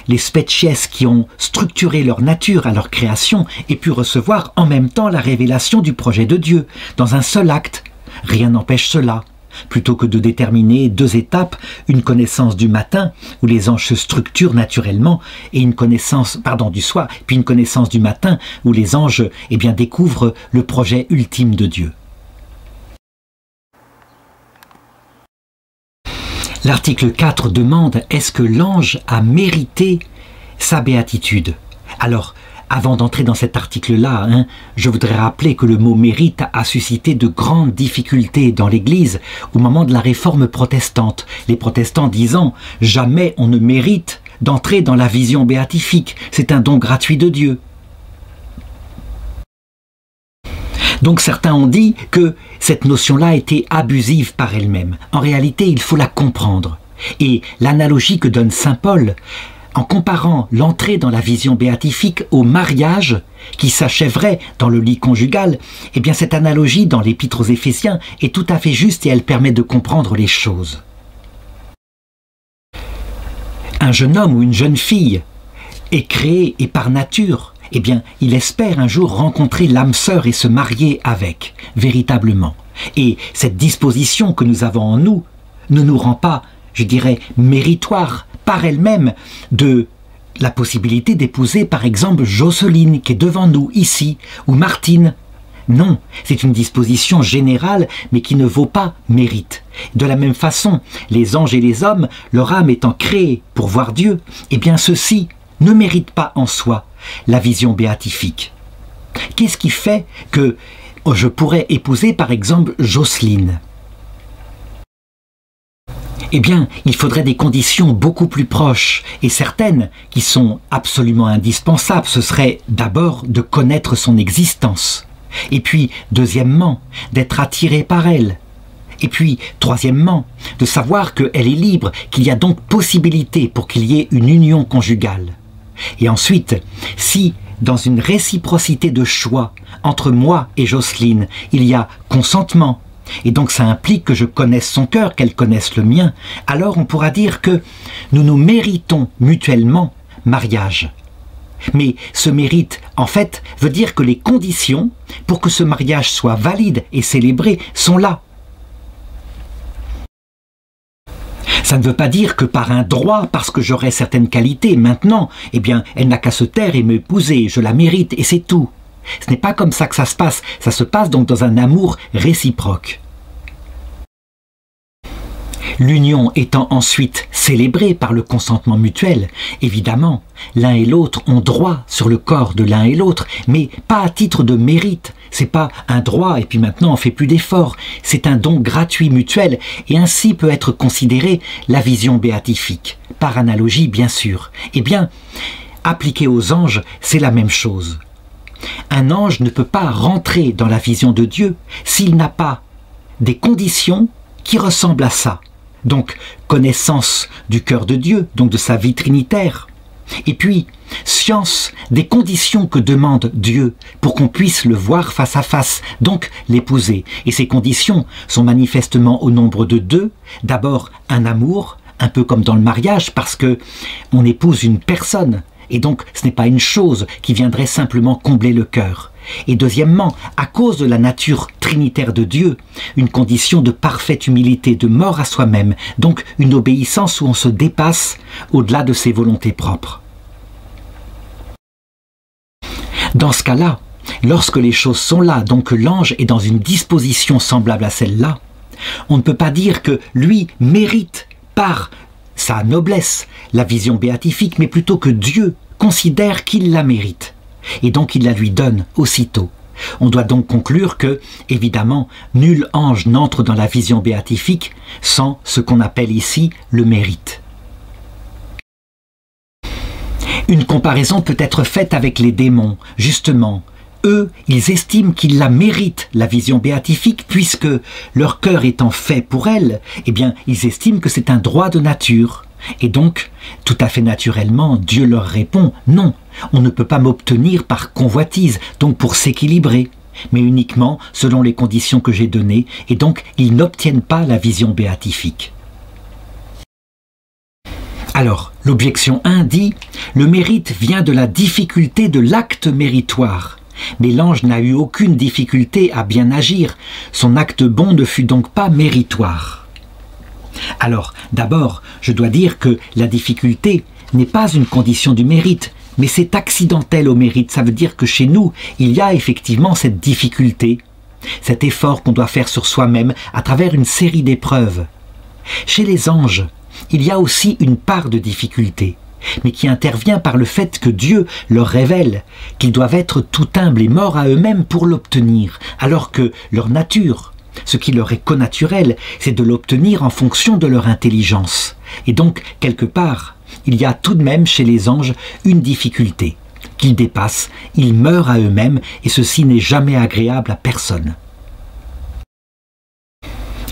les species qui ont structuré leur nature à leur création aient pu recevoir en même temps la révélation du projet de Dieu, dans un seul acte. Rien n'empêche cela. Plutôt que de déterminer deux étapes, une connaissance du matin, où les anges se structurent naturellement, et une connaissance, du soir, puis une connaissance du matin, où les anges découvrent le projet ultime de Dieu. L'article 4 demande: est-ce que l'ange a mérité sa béatitude? Alors, avant d'entrer dans cet article-là, je voudrais rappeler que le mot mérite a suscité de grandes difficultés dans l'Église au moment de la réforme protestante. Les protestants disant: jamais on ne mérite d'entrer dans la vision béatifique, c'est un don gratuit de Dieu. Donc certains ont dit que cette notion-là était abusive par elle-même. En réalité, il faut la comprendre. Et l'analogie que donne saint Paul, en comparant l'entrée dans la vision béatifique au mariage qui s'achèverait dans le lit conjugal, eh bien cette analogie dans l'Épître aux Éphésiens est tout à fait juste et elle permet de comprendre les choses. Un jeune homme ou une jeune fille est créé et par nature, eh bien il espère un jour rencontrer l'âme sœur et se marier avec, véritablement. Et cette disposition que nous avons en nous ne nous rend pas, je dirais, méritoire par elle-même de la possibilité d'épouser par exemple Jocelyne qui est devant nous ici, ou Martine. Non, c'est une disposition générale mais qui ne vaut pas mérite. De la même façon, les anges et les hommes, leur âme étant créée pour voir Dieu, eh bien ceux-ci ne méritent pas en soi la vision béatifique. Qu'est-ce qui fait que je pourrais épouser par exemple Jocelyne ? Eh bien, il faudrait des conditions beaucoup plus proches et certaines qui sont absolument indispensables. Ce serait d'abord de connaître son existence. Et puis, deuxièmement, d'être attiré par elle. Et puis, troisièmement, de savoir qu'elle est libre, qu'il y a donc possibilité pour qu'il y ait une union conjugale. Et ensuite, si dans une réciprocité de choix entre moi et Jocelyne, il y a consentement, et donc ça implique que je connaisse son cœur, qu'elle connaisse le mien, alors on pourra dire que nous nous méritons mutuellement mariage. Mais ce mérite, en fait, veut dire que les conditions pour que ce mariage soit valide et célébré sont là. Ça ne veut pas dire que par un droit, parce que j'aurai certaines qualités, maintenant, eh bien, elle n'a qu'à se taire et m'épouser, je la mérite et c'est tout. Ce n'est pas comme ça que ça se passe donc dans un amour réciproque. L'union étant ensuite célébrée par le consentement mutuel, évidemment, l'un et l'autre ont droit sur le corps de l'un et l'autre, mais pas à titre de mérite. C'est pas un droit et puis maintenant on fait plus d'efforts. C'est un don gratuit mutuel et ainsi peut être considérée la vision béatifique. Par analogie, bien sûr. Eh bien, appliqué aux anges, c'est la même chose. Un ange ne peut pas rentrer dans la vision de Dieu s'il n'a pas des conditions qui ressemblent à ça. Donc, connaissance du cœur de Dieu, donc de sa vie trinitaire. Et puis, science des conditions que demande Dieu pour qu'on puisse le voir face à face, donc l'épouser. Et ces conditions sont manifestement au nombre de deux. D'abord, un amour, un peu comme dans le mariage, parce que on épouse une personne. Et donc, ce n'est pas une chose qui viendrait simplement combler le cœur. Et deuxièmement, à cause de la nature trinitaire de Dieu, une condition de parfaite humilité, de mort à soi-même, donc une obéissance où on se dépasse au-delà de ses volontés propres. Dans ce cas-là, lorsque les choses sont là, donc que l'ange est dans une disposition semblable à celle-là, on ne peut pas dire que lui mérite par sa noblesse la vision béatifique, mais plutôt que Dieu considère qu'il la mérite. Et donc il la lui donne aussitôt. On doit donc conclure que, évidemment, nul ange n'entre dans la vision béatifique sans ce qu'on appelle ici le mérite. Une comparaison peut être faite avec les démons. Justement, eux, ils estiment qu'ils la méritent, la vision béatifique, puisque leur cœur étant fait pour elle, eh bien, ils estiment que c'est un droit de nature. Et donc, tout à fait naturellement, Dieu leur répond « Non, on ne peut pas m'obtenir par convoitise, donc pour s'équilibrer, mais uniquement selon les conditions que j'ai données, et donc ils n'obtiennent pas la vision béatifique. » Alors, l'objection 1 dit « Le mérite vient de la difficulté de l'acte méritoire. » Mais l'ange n'a eu aucune difficulté à bien agir, son acte bon ne fut donc pas méritoire. Alors, d'abord, je dois dire que la difficulté n'est pas une condition du mérite, mais c'est accidentel au mérite. Ça veut dire que chez nous, il y a effectivement cette difficulté, cet effort qu'on doit faire sur soi-même à travers une série d'épreuves. Chez les anges, il y a aussi une part de difficulté, mais qui intervient par le fait que Dieu leur révèle qu'ils doivent être tout humbles et morts à eux-mêmes pour l'obtenir, alors que leur nature, ce qui leur est connaturel, c'est de l'obtenir en fonction de leur intelligence. Et donc, quelque part, il y a tout de même chez les anges une difficulté qu'ils dépassent, ils meurent à eux-mêmes et ceci n'est jamais agréable à personne.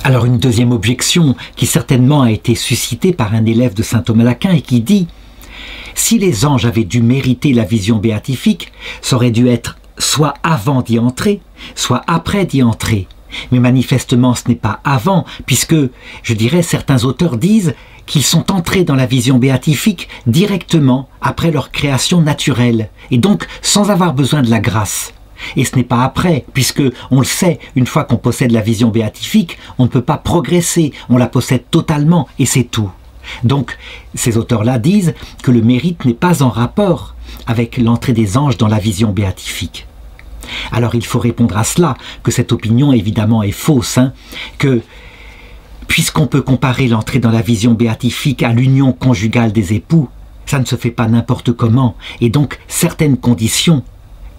Alors une deuxième objection qui certainement a été suscitée par un élève de saint Thomas d'Aquin et qui dit « Si les anges avaient dû mériter la vision béatifique, ça aurait dû être soit avant d'y entrer, soit après d'y entrer. Mais manifestement ce n'est pas avant, puisque, je dirais, certains auteurs disent qu'ils sont entrés dans la vision béatifique directement après leur création naturelle, et donc sans avoir besoin de la grâce. Et ce n'est pas après, puisque, on le sait, une fois qu'on possède la vision béatifique, on ne peut pas progresser, on la possède totalement, et c'est tout. Donc, ces auteurs-là disent que le mérite n'est pas en rapport avec l'entrée des anges dans la vision béatifique. Alors il faut répondre à cela, que cette opinion évidemment est fausse, que puisqu'on peut comparer l'entrée dans la vision béatifique à l'union conjugale des époux, ça ne se fait pas n'importe comment, et donc certaines conditions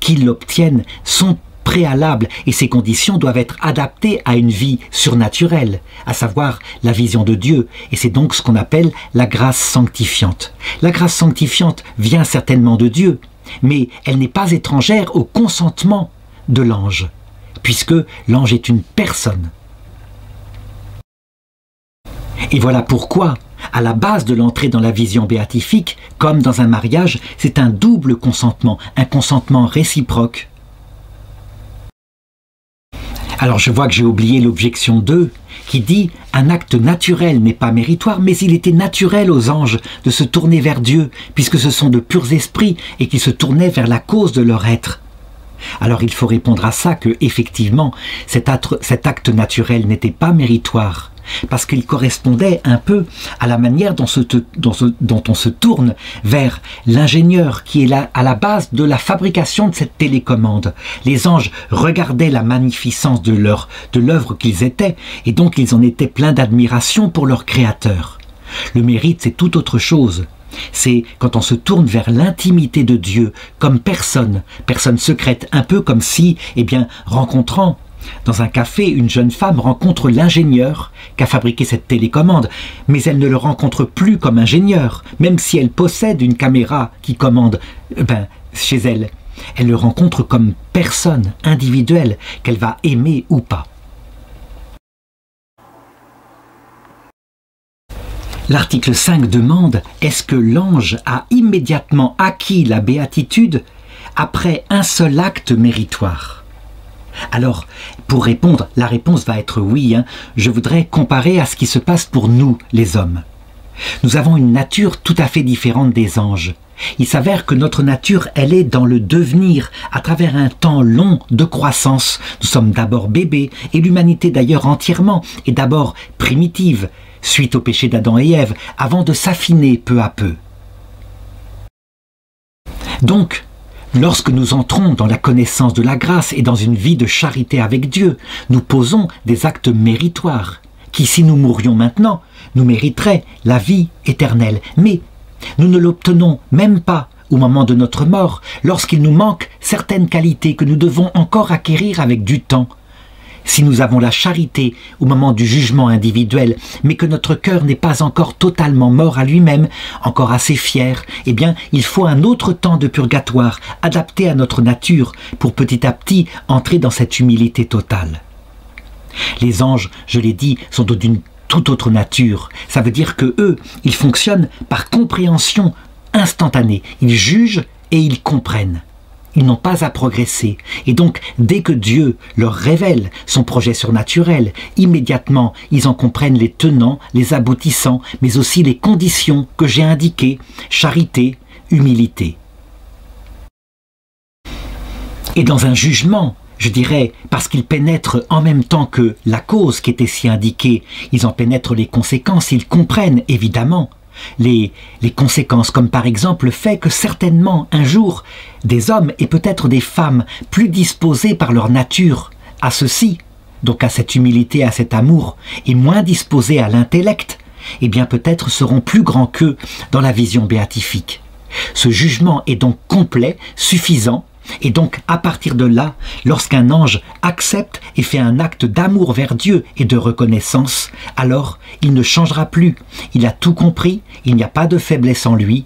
qui l'obtiennent sont préalables, et ces conditions doivent être adaptées à une vie surnaturelle, à savoir la vision de Dieu, et c'est donc ce qu'on appelle la grâce sanctifiante. La grâce sanctifiante vient certainement de Dieu, mais elle n'est pas étrangère au consentement de l'ange, puisque l'ange est une personne. Et voilà pourquoi, à la base de l'entrée dans la vision béatifique, comme dans un mariage, c'est un double consentement, un consentement réciproque. Alors je vois que j'ai oublié l'objection 2, qui dit « Un acte naturel n'est pas méritoire, mais il était naturel aux anges de se tourner vers Dieu, puisque ce sont de purs esprits et qu'ils se tournaient vers la cause de leur être. » Alors il faut répondre à ça que, effectivement, cet acte naturel n'était pas méritoire, parce qu'il correspondait un peu à la manière dont on se tourne vers l'ingénieur qui est là à la base de la fabrication de cette télécommande. Les anges regardaient la magnificence de l'œuvre qu'ils étaient, et donc ils en étaient pleins d'admiration pour leur créateur. Le mérite, c'est tout autre chose. C'est quand on se tourne vers l'intimité de Dieu comme personne secrète, un peu comme si, rencontrant dans un café, une jeune femme rencontre l'ingénieur qui a fabriqué cette télécommande, mais elle ne le rencontre plus comme ingénieur, même si elle possède une caméra qui commande chez elle. Elle le rencontre comme personne individuelle qu'elle va aimer ou pas. L'article 5 demande « Est-ce que l'ange a immédiatement acquis la béatitude après un seul acte méritoire ?» Alors, pour répondre, la réponse va être oui. Je voudrais comparer à ce qui se passe pour nous, les hommes. Nous avons une nature tout à fait différente des anges. Il s'avère que notre nature, elle est dans le devenir, à travers un temps long de croissance. Nous sommes d'abord bébés, et l'humanité d'ailleurs entièrement est d'abord primitive, suite au péché d'Adam et Ève, avant de s'affiner peu à peu. Donc, lorsque nous entrons dans la connaissance de la grâce et dans une vie de charité avec Dieu, nous posons des actes méritoires, qui, si nous mourions maintenant, nous mériteraient la vie éternelle. Mais nous ne l'obtenons même pas au moment de notre mort, lorsqu'il nous manque certaines qualités que nous devons encore acquérir avec du temps. Si nous avons la charité au moment du jugement individuel, mais que notre cœur n'est pas encore totalement mort à lui-même, encore assez fier, il faut un autre temps de purgatoire, adapté à notre nature, pour petit à petit entrer dans cette humilité totale. Les anges, je l'ai dit, sont d'une toute autre nature. Ça veut dire que eux, ils fonctionnent par compréhension instantanée. Ils jugent et ils comprennent. Ils n'ont pas à progresser. Et donc, dès que Dieu leur révèle son projet surnaturel, immédiatement, ils en comprennent les tenants, les aboutissants, mais aussi les conditions que j'ai indiquées, charité, humilité. Et dans un jugement, je dirais, parce qu'ils pénètrent en même temps que la cause qui était si indiquée, ils en pénètrent les conséquences, ils comprennent évidemment les conséquences, comme par exemple le fait que certainement un jour des hommes et peut-être des femmes plus disposés par leur nature à ceci donc à cette humilité, à cet amour, et moins disposés à l'intellect, eh bien peut-être seront plus grands qu'eux dans la vision béatifique. Ce jugement est donc complet, suffisant, et donc à partir de là, lorsqu'un ange accepte et fait un acte d'amour vers Dieu et de reconnaissance, alors il ne changera plus, il a tout compris, il n'y a pas de faiblesse en lui.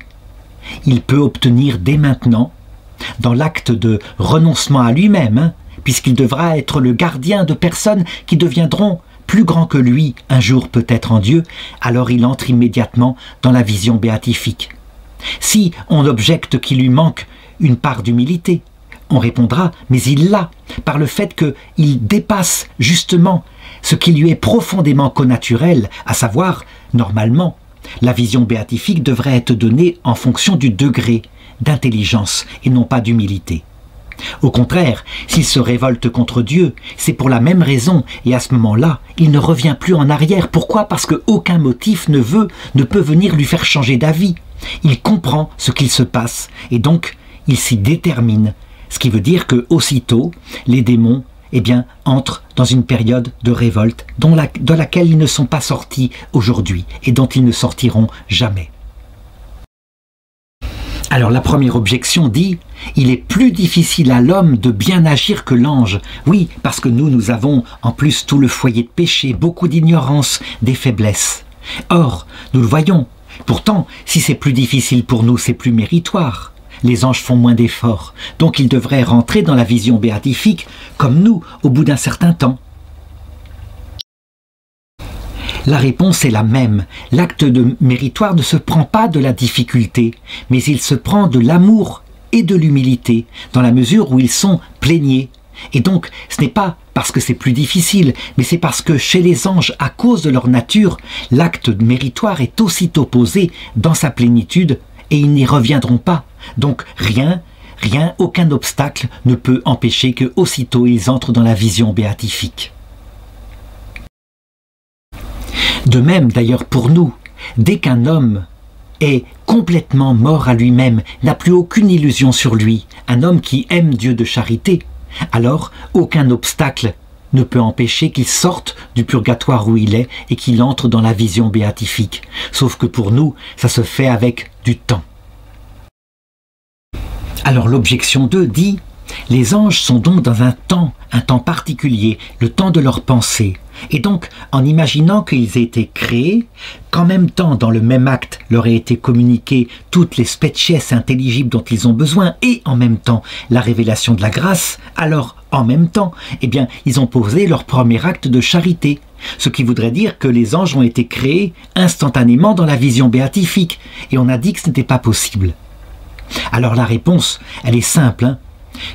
Il peut obtenir dès maintenant, dans l'acte de renoncement à lui-même, puisqu'il devra être le gardien de personnes qui deviendront plus grands que lui, un jour peut-être en Dieu, alors il entre immédiatement dans la vision béatifique. Si on objecte qu'il lui manque une part d'humilité, on répondra, mais il l'a, par le fait qu'il dépasse justement ce qui lui est profondément connaturel, à savoir, normalement, la vision béatifique devrait être donnée en fonction du degré d'intelligence et non pas d'humilité. Au contraire, s'il se révolte contre Dieu, c'est pour la même raison, et à ce moment-là, il ne revient plus en arrière. Pourquoi? Parce qu'aucun motif ne peut venir lui faire changer d'avis. Il comprend ce qu'il se passe, et donc il s'y détermine. Ce qui veut dire que aussitôt, les démons entrent dans une période de révolte de laquelle ils ne sont pas sortis aujourd'hui et dont ils ne sortiront jamais. Alors la première objection dit « Il est plus difficile à l'homme de bien agir que l'ange ». Oui, parce que nous avons en plus tout le foyer de péché, beaucoup d'ignorance, des faiblesses. Or, nous le voyons, pourtant, si c'est plus difficile pour nous, c'est plus méritoire. Les anges font moins d'efforts, donc ils devraient rentrer dans la vision béatifique, comme nous, au bout d'un certain temps. La réponse est la même. L'acte de méritoire ne se prend pas de la difficulté, mais il se prend de l'amour et de l'humilité, dans la mesure où ils sont pléniers. Et donc, ce n'est pas parce que c'est plus difficile, mais c'est parce que chez les anges, à cause de leur nature, l'acte méritoire est aussitôt posé dans sa plénitude, et ils n'y reviendront pas. Donc rien, aucun obstacle ne peut empêcher que aussitôt ils entrent dans la vision béatifique. De même d'ailleurs pour nous, dès qu'un homme est complètement mort à lui-même, n'a plus aucune illusion sur lui, un homme qui aime Dieu de charité, alors aucun obstacle ne peut empêcher qu'il sorte du purgatoire où il est et qu'il entre dans la vision béatifique. Sauf que pour nous, ça se fait avec du temps. Alors l'objection 2 dit « Les anges sont donc dans un temps particulier, le temps de leur pensée. Et donc, en imaginant qu'ils aient été créés, qu'en même temps, dans le même acte, leur ait été communiqué toutes les species intelligibles dont ils ont besoin, et en même temps, la révélation de la grâce, alors, en même temps, ils ont posé leur premier acte de charité. Ce qui voudrait dire que les anges ont été créés instantanément dans la vision béatifique, et on a dit que ce n'était pas possible. Alors la réponse, elle est simple,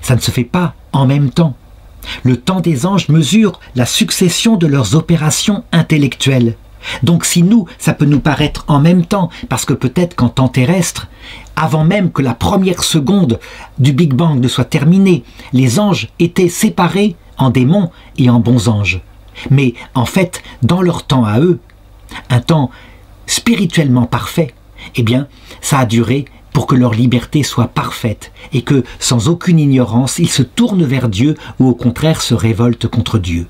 ça ne se fait pas en même temps. Le temps des anges mesure la succession de leurs opérations intellectuelles. Donc si nous, ça peut nous paraître en même temps, parce que peut-être qu'en temps terrestre, avant même que la première seconde du Big Bang ne soit terminée, les anges étaient séparés en démons et en bons anges. Mais en fait, dans leur temps à eux, un temps spirituellement parfait, ça a duré pour que leur liberté soit parfaite et que, sans aucune ignorance, ils se tournent vers Dieu ou au contraire se révoltent contre Dieu.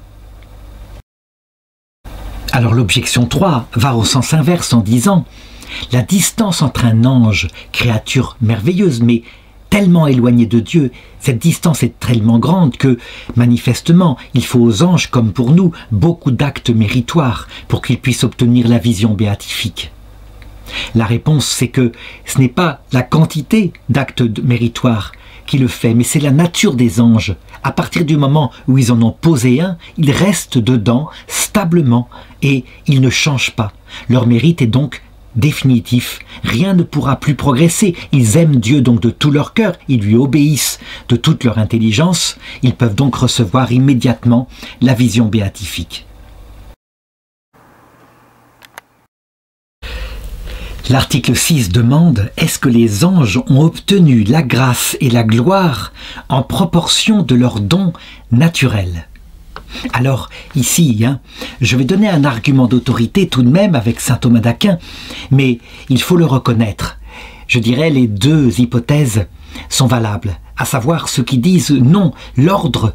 Alors l'objection 3 va au sens inverse en disant « La distance entre un ange, créature merveilleuse, mais tellement éloignée de Dieu, cette distance est tellement grande que, manifestement, il faut aux anges, comme pour nous, beaucoup d'actes méritoires pour qu'ils puissent obtenir la vision béatifique. » La réponse, c'est que ce n'est pas la quantité d'actes méritoires qui le fait, mais c'est la nature des anges. À partir du moment où ils en ont posé un, ils restent dedans stablement et ils ne changent pas. Leur mérite est donc définitif. Rien ne pourra plus progresser. Ils aiment Dieu donc de tout leur cœur, ils lui obéissent de toute leur intelligence. Ils peuvent donc recevoir immédiatement la vision béatifique. L'article 6 demande « Est-ce que les anges ont obtenu la grâce et la gloire en proportion de leurs dons naturels ?» Alors ici, je vais donner un argument d'autorité tout de même avec saint Thomas d'Aquin, mais il faut le reconnaître. Je dirais les deux hypothèses sont valables, à savoir ceux qui disent non, l'ordre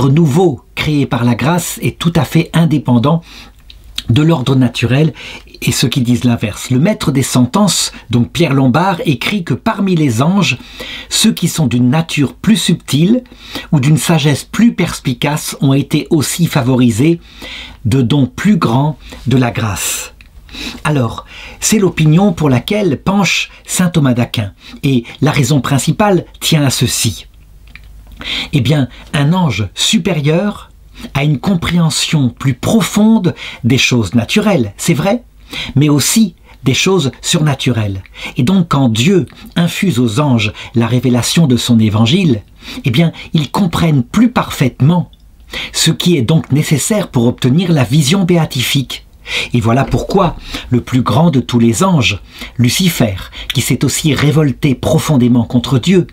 nouveau créé par la grâce est tout à fait indépendant de l'ordre naturel, et ceux qui disent l'inverse. Le maître des sentences, donc Pierre Lombard, écrit que parmi les anges, ceux qui sont d'une nature plus subtile ou d'une sagesse plus perspicace ont été aussi favorisés de dons plus grands de la grâce. Alors, c'est l'opinion pour laquelle penche saint Thomas d'Aquin, et la raison principale tient à ceci. Eh bien, un ange supérieur a une compréhension plus profonde des choses naturelles, c'est vrai, mais aussi des choses surnaturelles. Et donc quand Dieu infuse aux anges la révélation de son évangile, eh bien, ils comprennent plus parfaitement ce qui est donc nécessaire pour obtenir la vision béatifique. Et voilà pourquoi le plus grand de tous les anges, Lucifer, qui s'est aussi révolté profondément contre Dieu,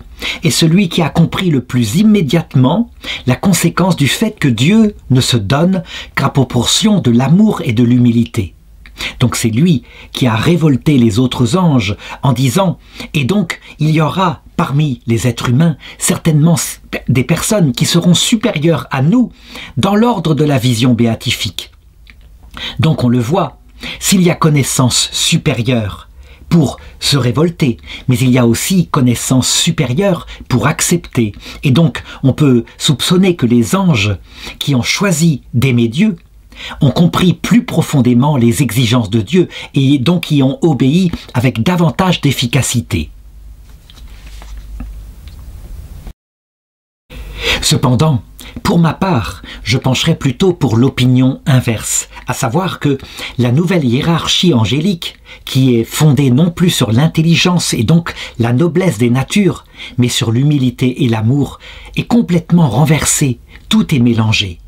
est celui qui a compris le plus immédiatement la conséquence du fait que Dieu ne se donne qu'à proportion de l'amour et de l'humilité. Donc c'est lui qui a révolté les autres anges en disant « Et donc il y aura parmi les êtres humains certainement des personnes qui seront supérieures à nous dans l'ordre de la vision béatifique. » Donc on le voit, s'il y a connaissance supérieure pour se révolter, mais il y a aussi connaissance supérieure pour accepter. Et donc on peut soupçonner que les anges qui ont choisi d'aimer Dieu ont compris plus profondément les exigences de Dieu et donc y ont obéi avec davantage d'efficacité. Cependant, pour ma part, je pencherais plutôt pour l'opinion inverse, à savoir que la nouvelle hiérarchie angélique, qui est fondée non plus sur l'intelligence et donc la noblesse des natures, mais sur l'humilité et l'amour, est complètement renversée, tout est mélangé.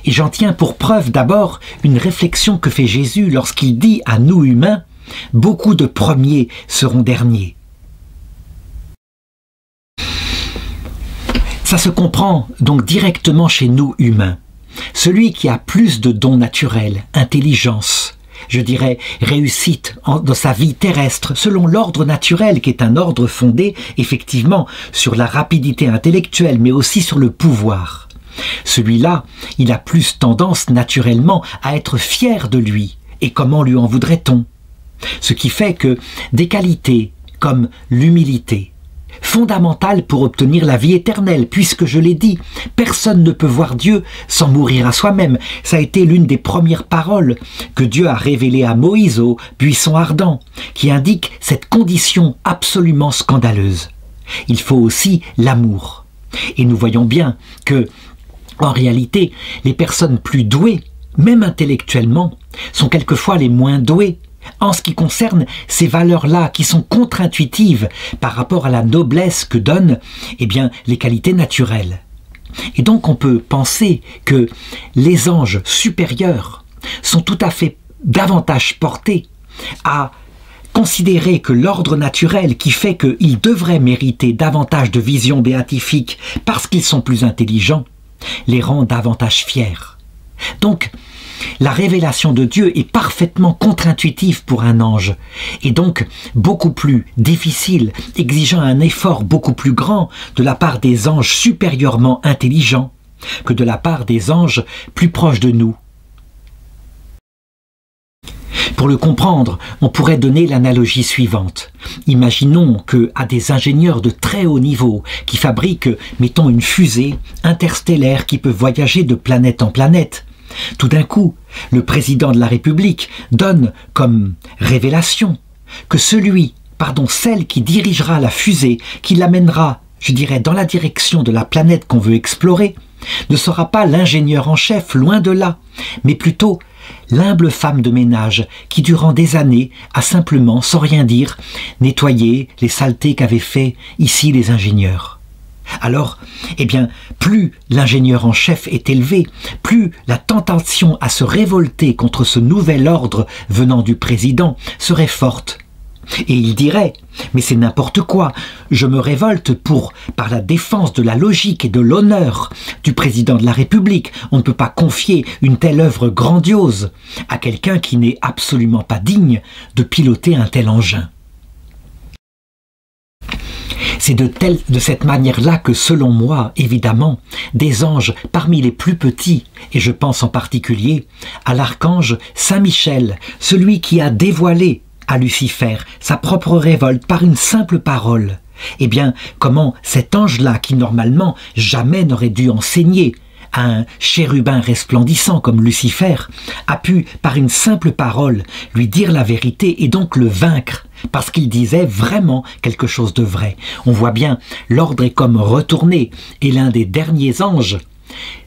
Et j'en tiens pour preuve d'abord une réflexion que fait Jésus lorsqu'il dit à nous humains « Beaucoup de premiers seront derniers ». Ça se comprend donc directement chez nous humains. Celui qui a plus de dons naturels, intelligence, je dirais réussite dans sa vie terrestre, selon l'ordre naturel qui est un ordre fondé effectivement sur la rapidité intellectuelle mais aussi sur le pouvoir. Celui-là, il a plus tendance naturellement à être fier de lui. Et comment lui en voudrait-on? Ce qui fait que des qualités comme l'humilité, fondamentale pour obtenir la vie éternelle, puisque je l'ai dit, personne ne peut voir Dieu sans mourir à soi-même. Ça a été l'une des premières paroles que Dieu a révélées à Moïse au buisson ardent, qui indique cette condition absolument scandaleuse. Il faut aussi l'amour. Et nous voyons bien que, en réalité, les personnes plus douées, même intellectuellement, sont quelquefois les moins douées en ce qui concerne ces valeurs-là qui sont contre-intuitives par rapport à la noblesse que donnent les qualités naturelles. Et donc on peut penser que les anges supérieurs sont tout à fait davantage portés à considérer que l'ordre naturel qui fait qu'ils devraient mériter davantage de vision béatifique parce qu'ils sont plus intelligents les rend davantage fiers. Donc, la révélation de Dieu est parfaitement contre-intuitive pour un ange, et donc beaucoup plus difficile, exigeant un effort beaucoup plus grand de la part des anges supérieurement intelligents que de la part des anges plus proches de nous. Pour le comprendre, on pourrait donner l'analogie suivante. Imaginons qu'à des ingénieurs de très haut niveau qui fabriquent, mettons, une fusée interstellaire qui peut voyager de planète en planète, tout d'un coup, le président de la République donne comme révélation que celle qui dirigera la fusée, qui l'amènera, je dirais, dans la direction de la planète qu'on veut explorer, ne sera pas l'ingénieur en chef, loin de là, mais plutôt l'humble femme de ménage qui, durant des années, a simplement, sans rien dire, nettoyé les saletés qu'avaient fait ici les ingénieurs. Alors, plus l'ingénieur en chef est élevé, plus la tentation à se révolter contre ce nouvel ordre venant du président serait forte. Et il dirait, mais c'est n'importe quoi, je me révolte par la défense de la logique et de l'honneur du président de la République. On ne peut pas confier une telle œuvre grandiose à quelqu'un qui n'est absolument pas digne de piloter un tel engin. C'est de cette manière-là que, selon moi, évidemment, des anges parmi les plus petits, et je pense en particulier à l'archange Saint Michel, celui qui a dévoilé à Lucifer sa propre révolte par une simple parole, eh bien, comment cet ange-là, qui normalement jamais n'aurait dû enseigner à un chérubin resplendissant comme Lucifer, a pu, par une simple parole, lui dire la vérité et donc le vaincre, parce qu'il disait vraiment quelque chose de vrai. On voit bien, l'ordre est comme retourné, et l'un des derniers anges,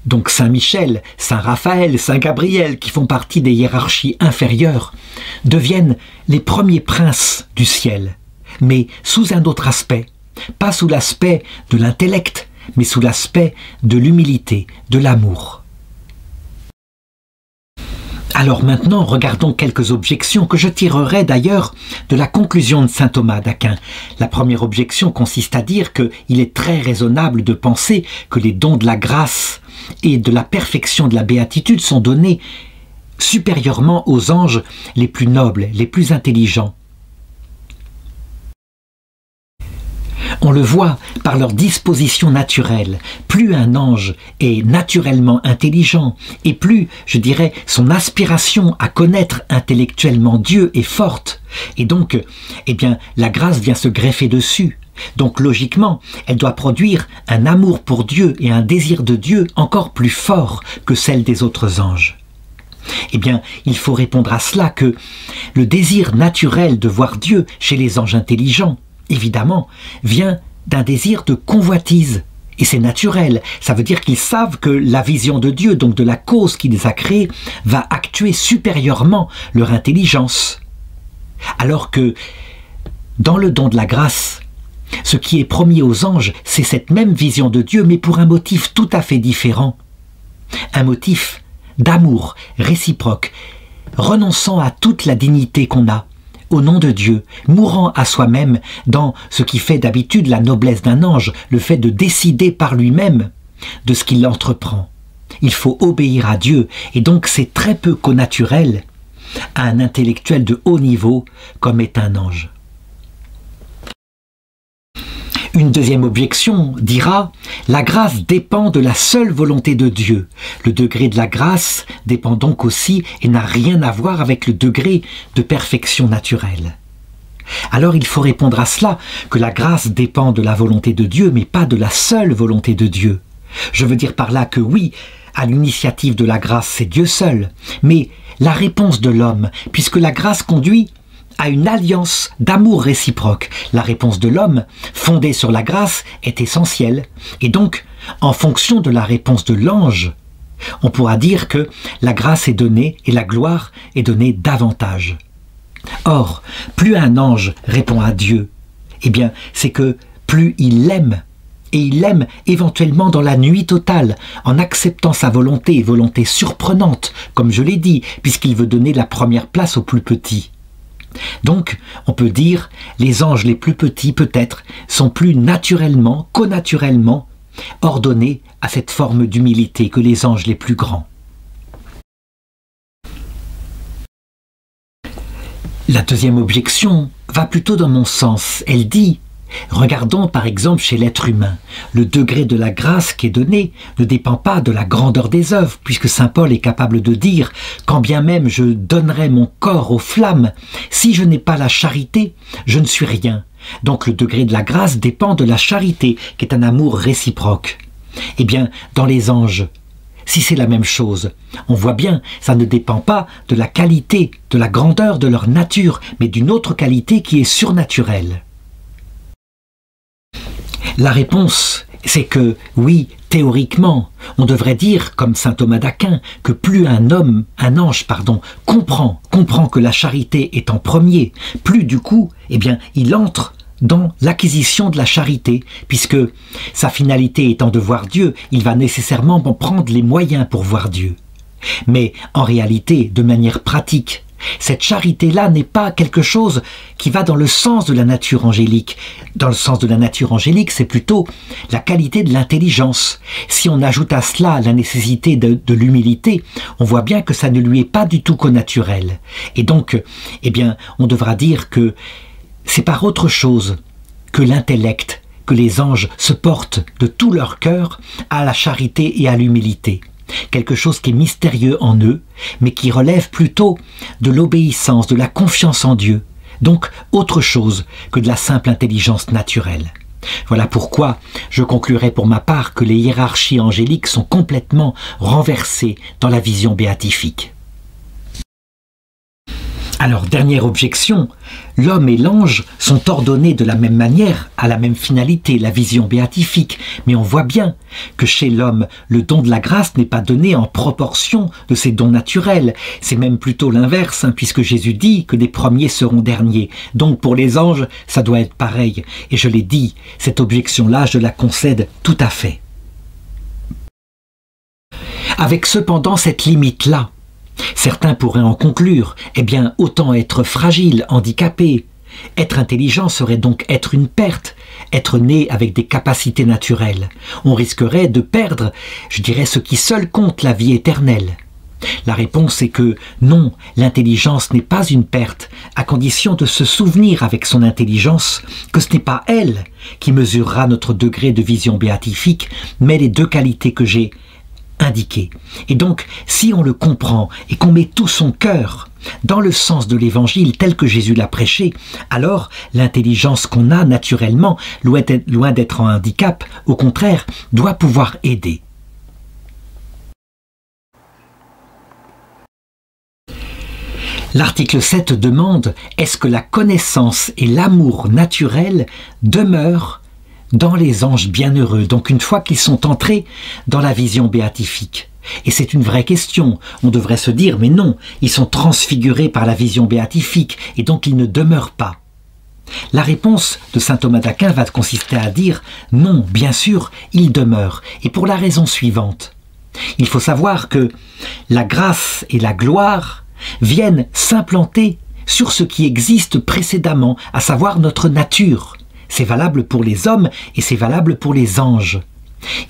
donc Saint Michel, Saint Raphaël, Saint Gabriel, qui font partie des hiérarchies inférieures, deviennent les premiers princes du ciel, mais sous un autre aspect, pas sous l'aspect de l'intellect, mais sous l'aspect de l'humilité, de l'amour. Alors maintenant, regardons quelques objections que je tirerai d'ailleurs de la conclusion de saint Thomas d'Aquin. La première objection consiste à dire qu'il est très raisonnable de penser que les dons de la grâce et de la perfection de la béatitude sont donnés supérieurement aux anges les plus nobles, les plus intelligents. On le voit par leur disposition naturelle. Plus un ange est naturellement intelligent, et plus, je dirais, son aspiration à connaître intellectuellement Dieu est forte. Et donc, eh bien, la grâce vient se greffer dessus. Donc, logiquement, elle doit produire un amour pour Dieu et un désir de Dieu encore plus fort que celle des autres anges. Eh bien, il faut répondre à cela que le désir naturel de voir Dieu chez les anges intelligents, évidemment, vient d'un désir de convoitise. Et c'est naturel, ça veut dire qu'ils savent que la vision de Dieu, donc de la cause qui les a créés, va actuer supérieurement leur intelligence. Alors que, dans le don de la grâce, ce qui est promis aux anges, c'est cette même vision de Dieu, mais pour un motif tout à fait différent. Un motif d'amour réciproque, renonçant à toute la dignité qu'on a, au nom de Dieu, mourant à soi-même dans ce qui fait d'habitude la noblesse d'un ange, le fait de décider par lui-même de ce qu'il entreprend. Il faut obéir à Dieu, et donc c'est très peu connaturel à un intellectuel de haut niveau comme est un ange. Une deuxième objection dira « La grâce dépend de la seule volonté de Dieu. Le degré de la grâce dépend donc aussi et n'a rien à voir avec le degré de perfection naturelle. » Alors il faut répondre à cela que la grâce dépend de la volonté de Dieu, mais pas de la seule volonté de Dieu. Je veux dire par là que oui, à l'initiative de la grâce, c'est Dieu seul, mais la réponse de l'homme, puisque la grâce conduit à une alliance d'amour réciproque. La réponse de l'homme, fondée sur la grâce, est essentielle. Et donc, en fonction de la réponse de l'ange, on pourra dire que la grâce est donnée et la gloire est donnée davantage. Or, plus un ange répond à Dieu, eh bien, c'est que plus il l'aime, et il l'aime éventuellement dans la nuit totale, en acceptant sa volonté, volonté surprenante, comme je l'ai dit, puisqu'il veut donner la première place aux plus petits. Donc, on peut dire, les anges les plus petits, peut-être, sont plus naturellement, connaturellement, ordonnés à cette forme d'humilité que les anges les plus grands. La deuxième objection va plutôt dans mon sens. Elle dit, regardons par exemple chez l'être humain, le degré de la grâce qui est donné ne dépend pas de la grandeur des œuvres, puisque saint Paul est capable de dire « Quand bien même je donnerais mon corps aux flammes, si je n'ai pas la charité, je ne suis rien. » Donc le degré de la grâce dépend de la charité, qui est un amour réciproque. Eh bien, dans les anges, si c'est la même chose, on voit bien, ça ne dépend pas de la qualité, de la grandeur de leur nature, mais d'une autre qualité qui est surnaturelle. La réponse, c'est que, oui, théoriquement, on devrait dire, comme saint Thomas d'Aquin, que plus un ange, comprend que la charité est en premier, plus du coup, eh bien, il entre dans l'acquisition de la charité, puisque sa finalité étant de voir Dieu, il va nécessairement prendre les moyens pour voir Dieu. Mais en réalité, de manière pratique, cette charité-là n'est pas quelque chose qui va dans le sens de la nature angélique. Dans le sens de la nature angélique, c'est plutôt la qualité de l'intelligence. Si on ajoute à cela la nécessité de l'humilité, on voit bien que ça ne lui est pas du tout connaturel. Et donc, eh bien, on devra dire que c'est par autre chose que l'intellect que les anges se portent de tout leur cœur à la charité et à l'humilité. Quelque chose qui est mystérieux en eux, mais qui relève plutôt de l'obéissance, de la confiance en Dieu. Donc autre chose que de la simple intelligence naturelle. Voilà pourquoi je conclurai pour ma part que les hiérarchies angéliques sont complètement renversées dans la vision béatifique. Alors, dernière objection, l'homme et l'ange sont ordonnés de la même manière, à la même finalité, la vision béatifique. Mais on voit bien que chez l'homme, le don de la grâce n'est pas donné en proportion de ses dons naturels. C'est même plutôt l'inverse, hein, puisque Jésus dit que les premiers seront derniers. Donc pour les anges, ça doit être pareil. Et je l'ai dit, cette objection-là, je la concède tout à fait. Avec cependant cette limite-là, certains pourraient en conclure, eh bien, autant être fragile, handicapé. Être intelligent serait donc être une perte, être né avec des capacités naturelles. On risquerait de perdre, je dirais, ce qui seul compte, la vie éternelle. La réponse est que non, l'intelligence n'est pas une perte, à condition de se souvenir avec son intelligence que ce n'est pas elle qui mesurera notre degré de vision béatifique, mais les deux qualités que j'ai indiqué. Et donc, si on le comprend et qu'on met tout son cœur dans le sens de l'évangile tel que Jésus l'a prêché, alors l'intelligence qu'on a naturellement, loin d'être un handicap, au contraire, doit pouvoir aider. L'article 7 demande « Est-ce que la connaissance et l'amour naturel demeurent dans les anges bienheureux ?» Donc une fois qu'ils sont entrés dans la vision béatifique. Et c'est une vraie question. On devrait se dire « Mais non, ils sont transfigurés par la vision béatifique et donc ils ne demeurent pas. » La réponse de saint Thomas d'Aquin va consister à dire « Non, bien sûr, ils demeurent. » Et pour la raison suivante. Il faut savoir que la grâce et la gloire viennent s'implanter sur ce qui existe précédemment, à savoir notre nature. C'est valable pour les hommes et c'est valable pour les anges.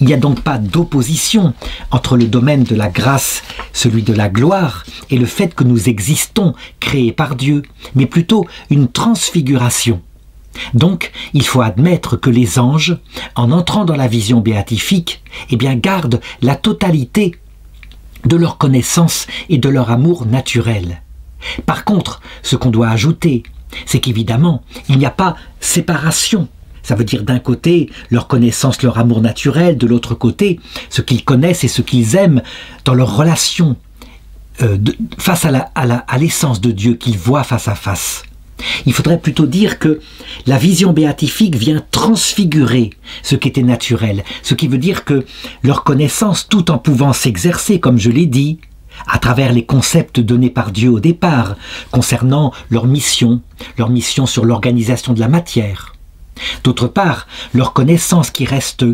Il n'y a donc pas d'opposition entre le domaine de la grâce, celui de la gloire, et le fait que nous existons, créés par Dieu, mais plutôt une transfiguration. Donc, il faut admettre que les anges, en entrant dans la vision béatifique, eh bien, gardent la totalité de leur connaissance et de leur amour naturel. Par contre, ce qu'on doit ajouter, c'est qu'évidemment, il n'y a pas séparation. Ça veut dire d'un côté, leur connaissance, leur amour naturel, de l'autre côté, ce qu'ils connaissent et ce qu'ils aiment dans leur relation face à l'essence de Dieu qu'ils voient face à face. Il faudrait plutôt dire que la vision béatifique vient transfigurer ce qui était naturel, ce qui veut dire que leur connaissance, tout en pouvant s'exercer, comme je l'ai dit, à travers les concepts donnés par Dieu au départ, concernant leur mission sur l'organisation de la matière. D'autre part, leur connaissance qui reste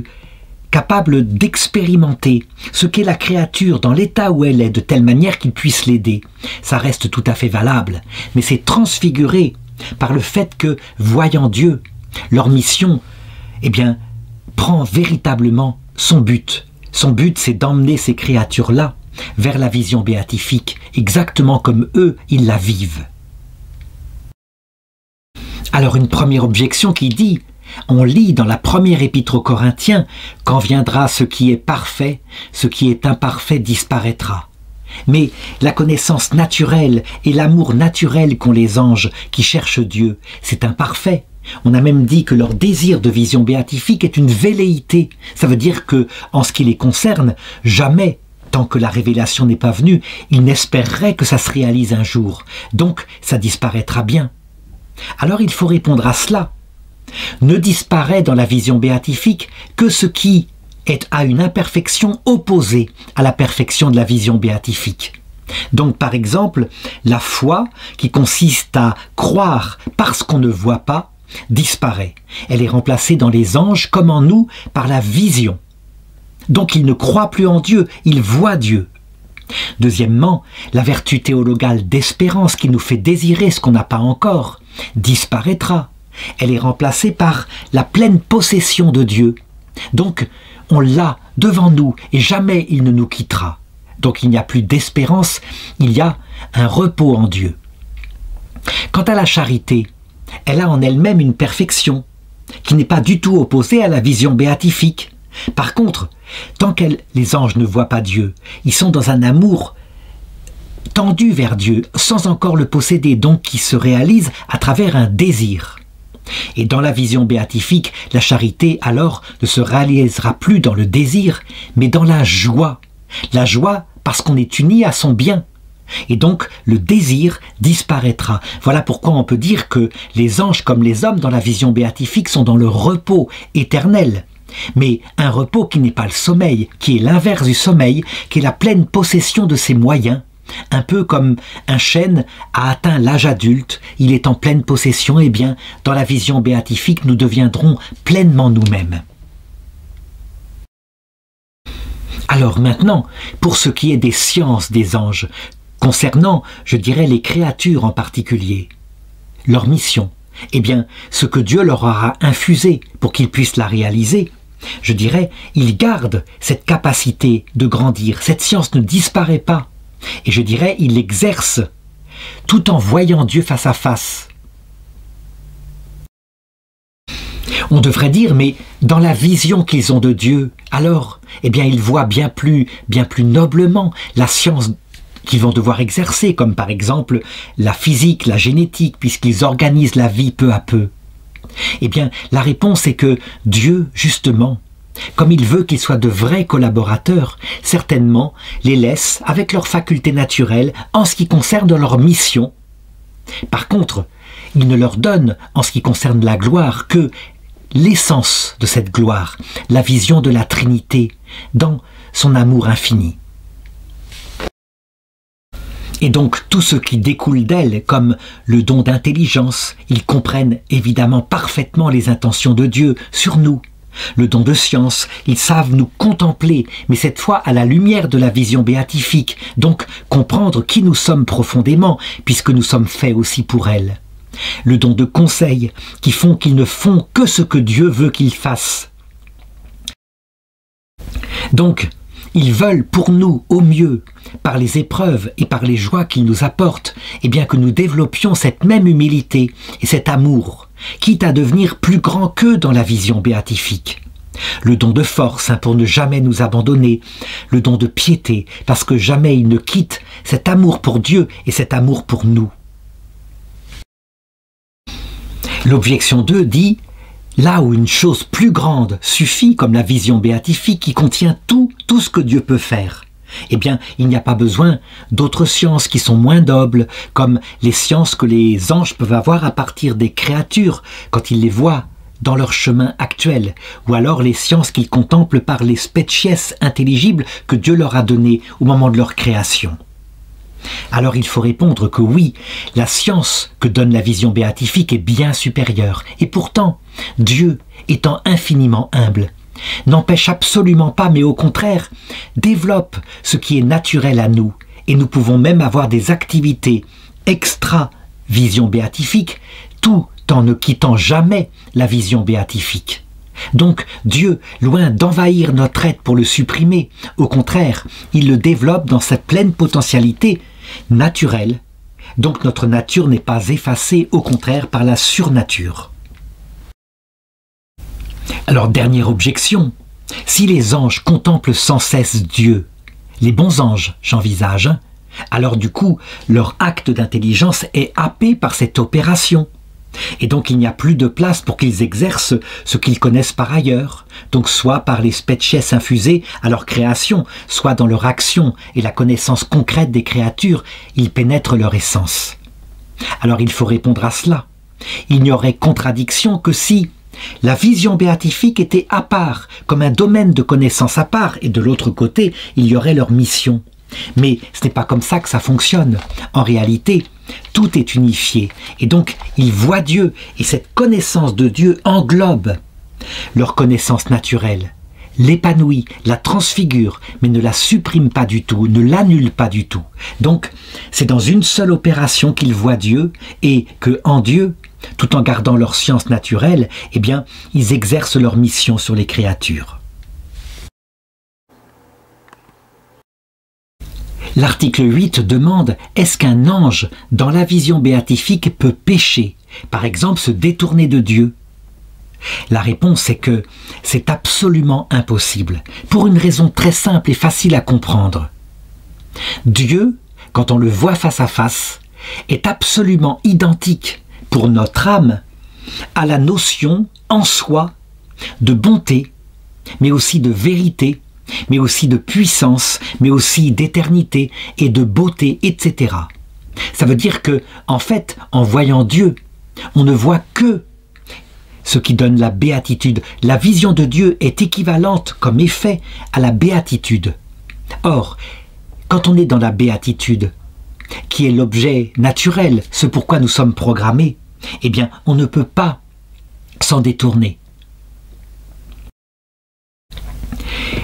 capable d'expérimenter ce qu'est la créature dans l'état où elle est, de telle manière qu'il puisse l'aider. Ça reste tout à fait valable, mais c'est transfiguré par le fait que, voyant Dieu, leur mission, eh bien, prend véritablement son but. Son but, c'est d'emmener ces créatures-là vers la vision béatifique, exactement comme eux, ils la vivent. Alors une première objection qui dit, on lit dans la première épître aux Corinthiens, « Quand viendra ce qui est parfait, ce qui est imparfait disparaîtra. » Mais la connaissance naturelle et l'amour naturel qu'ont les anges qui cherchent Dieu, c'est imparfait. On a même dit que leur désir de vision béatifique est une velléité. Ça veut dire que, en ce qui les concerne, jamais, tant que la révélation n'est pas venue, ils n'espéreraient que ça se réalise un jour. Donc, ça disparaîtra bien. Alors il faut répondre à cela. Ne disparaît dans la vision béatifique que ce qui est à une imperfection opposée à la perfection de la vision béatifique. Donc par exemple, la foi qui consiste à croire parce qu'on ne voit pas, disparaît. Elle est remplacée dans les anges comme en nous par la vision. Donc ils ne croient plus en Dieu, ils voient Dieu. Deuxièmement, la vertu théologale d'espérance qui nous fait désirer ce qu'on n'a pas encore, disparaîtra. Elle est remplacée par la pleine possession de Dieu. Donc, on l'a devant nous et jamais il ne nous quittera. Donc il n'y a plus d'espérance, il y a un repos en Dieu. Quant à la charité, elle a en elle-même une perfection. qui n'est pas du tout opposée à la vision béatifique. Par contre, tant que les anges ne voient pas Dieu, ils sont dans un amour tendu vers Dieu, sans encore le posséder, donc qui se réalise à travers un désir. Et dans la vision béatifique, la charité alors ne se réalisera plus dans le désir, mais dans la joie. La joie parce qu'on est uni à son bien. Et donc le désir disparaîtra. Voilà pourquoi on peut dire que les anges comme les hommes dans la vision béatifique sont dans le repos éternel. Mais un repos qui n'est pas le sommeil, qui est l'inverse du sommeil, qui est la pleine possession de ses moyens. Un peu comme un chêne a atteint l'âge adulte, il est en pleine possession, et bien dans la vision béatifique nous deviendrons pleinement nous-mêmes. Alors maintenant, pour ce qui est des sciences des anges, concernant, je dirais, les créatures en particulier, leur mission, eh bien, ce que Dieu leur aura infusé pour qu'ils puissent la réaliser, je dirais, ils gardent cette capacité de grandir, cette science ne disparaît pas. Et je dirais, ils l'exercent tout en voyant Dieu face à face. On devrait dire, mais dans la vision qu'ils ont de Dieu, alors, eh bien, ils voient bien plus noblement la science qu'ils vont devoir exercer, comme par exemple la physique, la génétique, puisqu'ils organisent la vie peu à peu. Eh bien, la réponse est que Dieu, justement, comme il veut qu'ils soient de vrais collaborateurs, certainement les laisse avec leurs facultés naturelles en ce qui concerne leur mission. Par contre, il ne leur donne, en ce qui concerne la gloire, que l'essence de cette gloire, la vision de la Trinité, dans son amour infini. Et donc tout ce qui découle d'elle, comme le don d'intelligence, ils comprennent évidemment parfaitement les intentions de Dieu sur nous. Le don de science, ils savent nous contempler, mais cette fois à la lumière de la vision béatifique, donc comprendre qui nous sommes profondément, puisque nous sommes faits aussi pour elle. Le don de conseil, qui font qu'ils ne font que ce que Dieu veut qu'ils fassent. Donc, ils veulent pour nous, au mieux, par les épreuves et par les joies qu'ils nous apportent, eh bien que nous développions cette même humilité et cet amour, quitte à devenir plus grand qu'eux dans la vision béatifique. Le don de force, pour ne jamais nous abandonner, le don de piété, parce que jamais ils ne quittent cet amour pour Dieu et cet amour pour nous. L'objection 2 dit « Là où une chose plus grande suffit, comme la vision béatifique qui contient tout ce que Dieu peut faire, eh bien, il n'y a pas besoin d'autres sciences qui sont moins nobles, comme les sciences que les anges peuvent avoir à partir des créatures, quand ils les voient dans leur chemin actuel, ou alors les sciences qu'ils contemplent par les species intelligibles que Dieu leur a données au moment de leur création. » Alors il faut répondre que oui, la science que donne la vision béatifique est bien supérieure. Et pourtant, Dieu, étant infiniment humble, n'empêche absolument pas, mais au contraire, développe ce qui est naturel à nous. Et nous pouvons même avoir des activités extra-vision béatifique, tout en ne quittant jamais la vision béatifique. Donc Dieu, loin d'envahir notre être pour le supprimer, au contraire, il le développe dans sa pleine potentialité naturelle. Donc notre nature n'est pas effacée, au contraire, par la surnature. Alors, dernière objection, si les anges contemplent sans cesse Dieu, les bons anges, j'envisage, alors du coup, leur acte d'intelligence est happé par cette opération. Et donc il n'y a plus de place pour qu'ils exercent ce qu'ils connaissent par ailleurs, donc soit par les species infusées à leur création, soit dans leur action et la connaissance concrète des créatures, ils pénètrent leur essence. Alors il faut répondre à cela. Il n'y aurait contradiction que si la vision béatifique était à part, comme un domaine de connaissance à part, et de l'autre côté, il y aurait leur mission. Mais ce n'est pas comme ça que ça fonctionne. En réalité, tout est unifié. Et donc, ils voient Dieu. Et cette connaissance de Dieu englobe leur connaissance naturelle, l'épanouit, la transfigure, mais ne la supprime pas du tout, ne l'annule pas du tout. Donc, c'est dans une seule opération qu'ils voient Dieu et que en Dieu, tout en gardant leur science naturelle, eh bien, ils exercent leur mission sur les créatures. L'article 8 demande « Est-ce qu'un ange, dans la vision béatifique, peut pécher, par exemple se détourner de Dieu ?» La réponse est que c'est absolument impossible, pour une raison très simple et facile à comprendre. Dieu, quand on le voit face à face, est absolument identique pour notre âme à la notion en soi de bonté, mais aussi de vérité, mais aussi de puissance, mais aussi d'éternité et de beauté, etc. Ça veut dire que, en fait, en voyant Dieu, on ne voit que ce qui donne la béatitude. La vision de Dieu est équivalente comme effet à la béatitude. Or, quand on est dans la béatitude, qui est l'objet naturel, ce pourquoi nous sommes programmés, eh bien, on ne peut pas s'en détourner.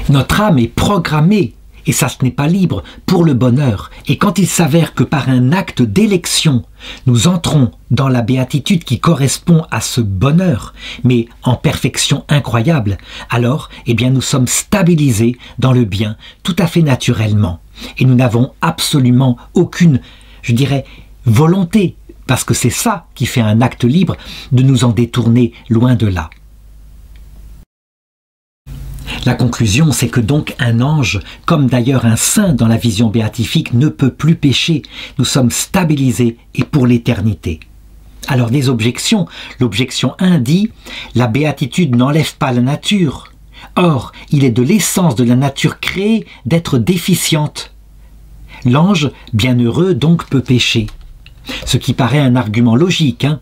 Notre âme est programmée, et ça ce n'est pas libre, pour le bonheur. Et quand il s'avère que par un acte d'élection, nous entrons dans la béatitude qui correspond à ce bonheur, mais en perfection incroyable, alors, eh bien, nous sommes stabilisés dans le bien, tout à fait naturellement. Et nous n'avons absolument aucune, je dirais, volonté, parce que c'est ça qui fait un acte libre, de nous en détourner loin de là. La conclusion, c'est que donc un ange, comme d'ailleurs un saint dans la vision béatifique, ne peut plus pécher. Nous sommes stabilisés et pour l'éternité. Alors des objections. L'objection 1 dit « La béatitude n'enlève pas la nature. Or, il est de l'essence de la nature créée d'être déficiente. L'ange, bienheureux, donc peut pécher. » Ce qui paraît un argument logique, hein.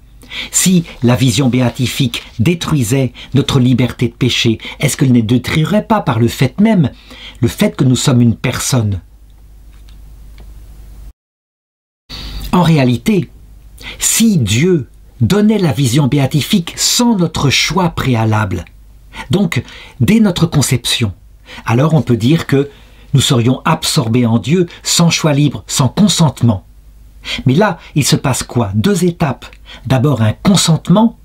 Si la vision béatifique détruisait notre liberté de péché, est-ce qu'elle ne détruirait pas par le fait même, le fait que nous sommes une personne? En réalité, si Dieu donnait la vision béatifique sans notre choix préalable, donc dès notre conception, alors on peut dire que nous serions absorbés en Dieu sans choix libre, sans consentement. Mais là, il se passe quoi? Deux étapes. D'abord un consentement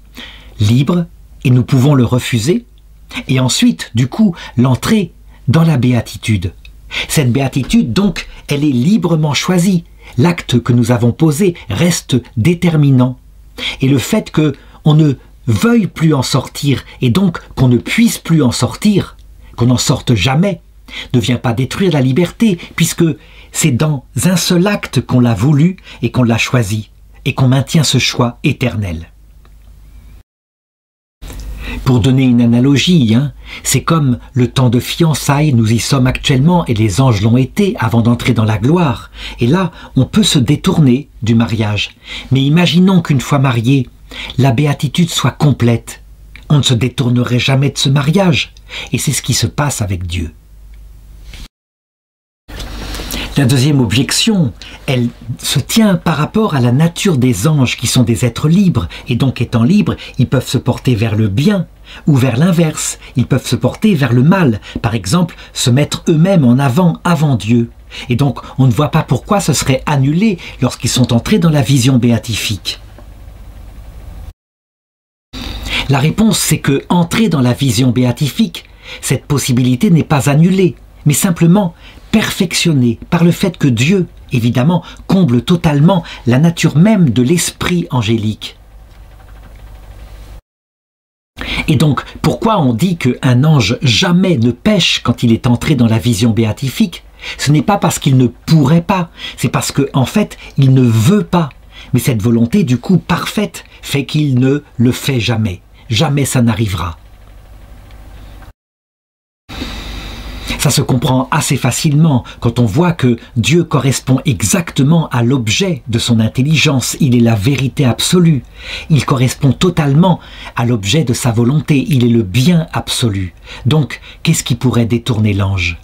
libre, et nous pouvons le refuser, et ensuite, du coup, l'entrée dans la béatitude. Cette béatitude, donc, elle est librement choisie. L'acte que nous avons posé reste déterminant. Et le fait qu'on ne veuille plus en sortir, et donc qu'on ne puisse plus en sortir, qu'on n'en sorte jamais, ne vient pas détruire la liberté, puisque c'est dans un seul acte qu'on l'a voulu et qu'on l'a choisi, et qu'on maintient ce choix éternel. Pour donner une analogie, c'est comme le temps de fiançailles, nous y sommes actuellement, et les anges l'ont été avant d'entrer dans la gloire. Et là, on peut se détourner du mariage. Mais imaginons qu'une fois mariés, la béatitude soit complète. On ne se détournerait jamais de ce mariage. Et c'est ce qui se passe avec Dieu. La deuxième objection, elle se tient par rapport à la nature des anges qui sont des êtres libres, et donc étant libres, ils peuvent se porter vers le bien ou vers l'inverse, ils peuvent se porter vers le mal, par exemple se mettre eux-mêmes en avant Dieu. Et donc on ne voit pas pourquoi ce serait annulé lorsqu'ils sont entrés dans la vision béatifique. La réponse, c'est que entrer dans la vision béatifique, cette possibilité n'est pas annulée, mais simplement perfectionné par le fait que Dieu, évidemment, comble totalement la nature même de l'esprit angélique. Et donc, pourquoi on dit qu'un ange jamais ne pêche quand il est entré dans la vision béatifique? Ce n'est pas parce qu'il ne pourrait pas, c'est parce qu'en fait, il ne veut pas. Mais cette volonté, du coup, parfaite, fait qu'il ne le fait jamais. Jamais ça n'arrivera. Ça se comprend assez facilement quand on voit que Dieu correspond exactement à l'objet de son intelligence. Il est la vérité absolue. Il correspond totalement à l'objet de sa volonté. Il est le bien absolu. Donc, qu'est-ce qui pourrait détourner l'ange?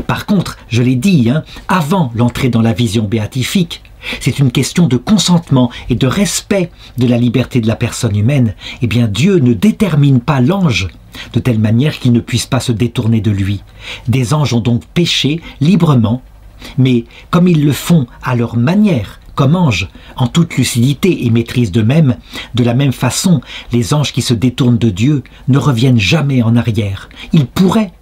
Par contre, je l'ai dit, avant l'entrée dans la vision béatifique, c'est une question de consentement et de respect de la liberté de la personne humaine. Eh bien, Dieu ne détermine pas l'ange de telle manière qu'il ne puisse pas se détourner de lui. Des anges ont donc péché librement, mais comme ils le font à leur manière, comme anges, en toute lucidité et maîtrise d'eux-mêmes, de la même façon, les anges qui se détournent de Dieu ne reviennent jamais en arrière. Ils pourraient,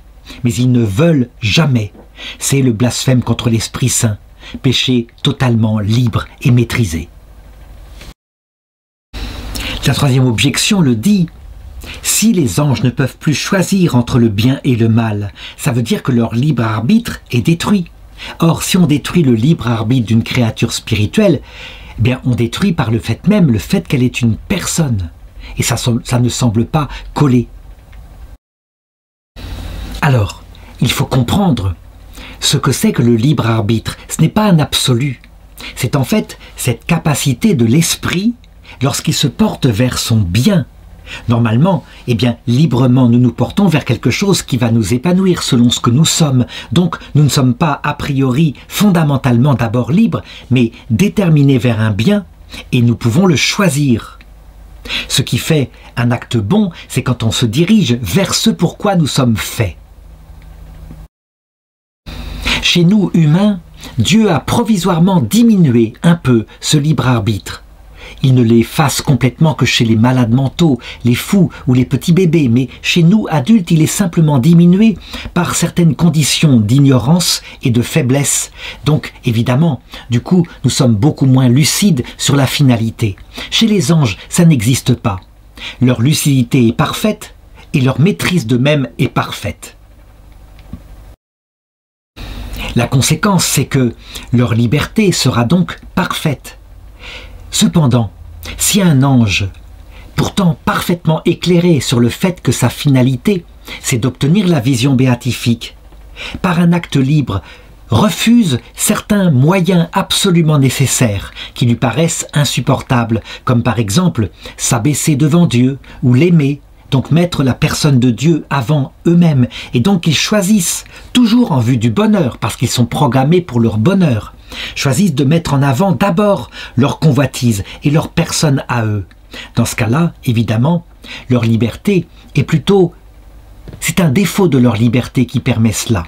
mais ils ne veulent jamais. C'est le blasphème contre l'Esprit Saint, péché totalement libre et maîtrisé. La troisième objection le dit, Si les anges ne peuvent plus choisir entre le bien et le mal, ça veut dire que leur libre arbitre est détruit. Or, si on détruit le libre arbitre d'une créature spirituelle, eh bien, on détruit par le fait même le fait qu'elle est une personne. Et ça ne semble pas coller. Alors, il faut comprendre ce que c'est que le libre arbitre. Ce n'est pas un absolu. C'est en fait cette capacité de l'esprit, lorsqu'il se porte vers son bien. Normalement, eh bien, librement, nous nous portons vers quelque chose qui va nous épanouir selon ce que nous sommes. Donc, nous ne sommes pas a priori fondamentalement d'abord libres, mais déterminés vers un bien, et nous pouvons le choisir. Ce qui fait un acte bon, c'est quand on se dirige vers ce pourquoi nous sommes faits. Chez nous, humains, Dieu a provisoirement diminué un peu ce libre arbitre. Il ne l'efface complètement que chez les malades mentaux, les fous ou les petits bébés, mais chez nous, adultes, il est simplement diminué par certaines conditions d'ignorance et de faiblesse. Donc, évidemment, du coup, nous sommes beaucoup moins lucides sur la finalité. Chez les anges, ça n'existe pas. Leur lucidité est parfaite et leur maîtrise d'eux-mêmes est parfaite. La conséquence, c'est que leur liberté sera donc parfaite. Cependant, si un ange, pourtant parfaitement éclairé sur le fait que sa finalité, c'est d'obtenir la vision béatifique, par un acte libre, refuse certains moyens absolument nécessaires qui lui paraissent insupportables, comme par exemple s'abaisser devant Dieu ou l'aimer, donc mettre la personne de Dieu avant eux-mêmes, et donc ils choisissent, toujours en vue du bonheur, parce qu'ils sont programmés pour leur bonheur, choisissent de mettre en avant d'abord leur convoitise et leur personne à eux. Dans ce cas-là, évidemment, leur liberté est plutôt... C'est un défaut de leur liberté qui permet cela,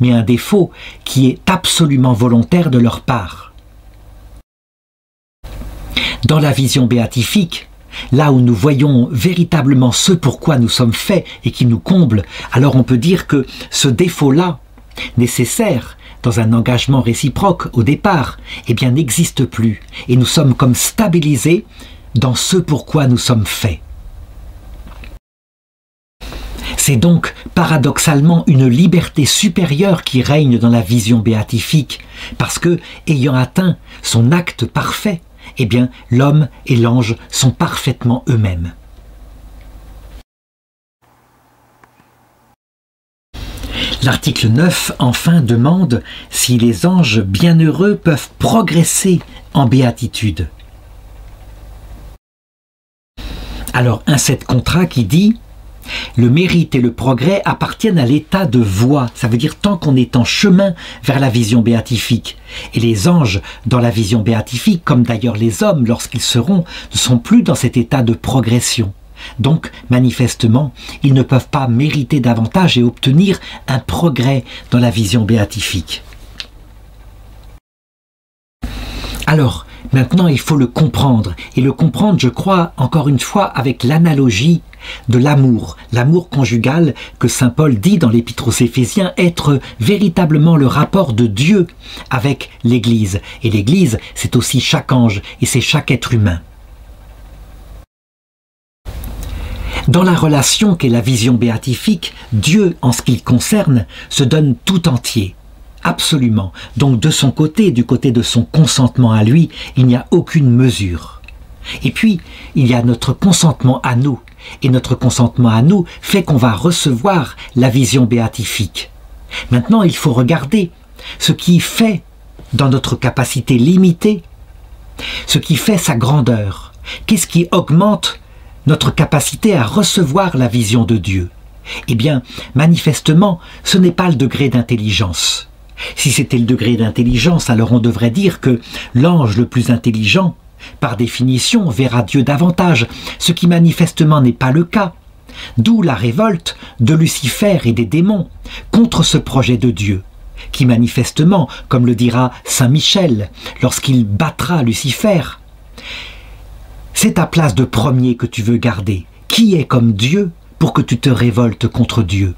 mais un défaut qui est absolument volontaire de leur part. Dans la vision béatifique, là où nous voyons véritablement ce pourquoi nous sommes faits et qui nous comble, alors on peut dire que ce défaut-là, nécessaire dans un engagement réciproque au départ, eh bien n'existe plus et nous sommes comme stabilisés dans ce pourquoi nous sommes faits. C'est donc paradoxalement une liberté supérieure qui règne dans la vision béatifique, parce que, ayant atteint son acte parfait, eh bien l'homme et l'ange sont parfaitement eux-mêmes. L'article 9, enfin, demande si les anges bienheureux peuvent progresser en béatitude. Alors, un set contrat qui dit « Le mérite et le progrès appartiennent à l'état de voie », ça veut dire tant qu'on est en chemin vers la vision béatifique. Et les anges, dans la vision béatifique, comme d'ailleurs les hommes lorsqu'ils seront, ne sont plus dans cet état de progression. Donc, manifestement, ils ne peuvent pas mériter davantage et obtenir un progrès dans la vision béatifique. Alors, maintenant, il faut le comprendre. Et le comprendre, je crois, encore une fois, avec l'analogie de l'amour conjugal que saint Paul dit dans l'Épître aux Éphésiens être véritablement le rapport de Dieu avec l'Église. Et l'Église, c'est aussi chaque ange et c'est chaque être humain. Dans la relation qu'est la vision béatifique, Dieu, en ce qui le concerne, se donne tout entier. Absolument. Donc de son côté, du côté de son consentement à lui, il n'y a aucune mesure. Et puis, il y a notre consentement à nous. Et notre consentement à nous fait qu'on va recevoir la vision béatifique. Maintenant, il faut regarder ce qui fait, dans notre capacité limitée, ce qui fait sa grandeur. Qu'est-ce qui augmente notre capacité à recevoir la vision de Dieu? Eh bien, manifestement, ce n'est pas le degré d'intelligence. Si c'était le degré d'intelligence, alors on devrait dire que l'ange le plus intelligent, par définition, verra Dieu davantage, ce qui manifestement n'est pas le cas. D'où la révolte de Lucifer et des démons contre ce projet de Dieu, qui manifestement, comme le dira saint Michel, lorsqu'il battra Lucifer, c'est ta place de premier que tu veux garder. Qui est comme Dieu pour que tu te révoltes contre Dieu?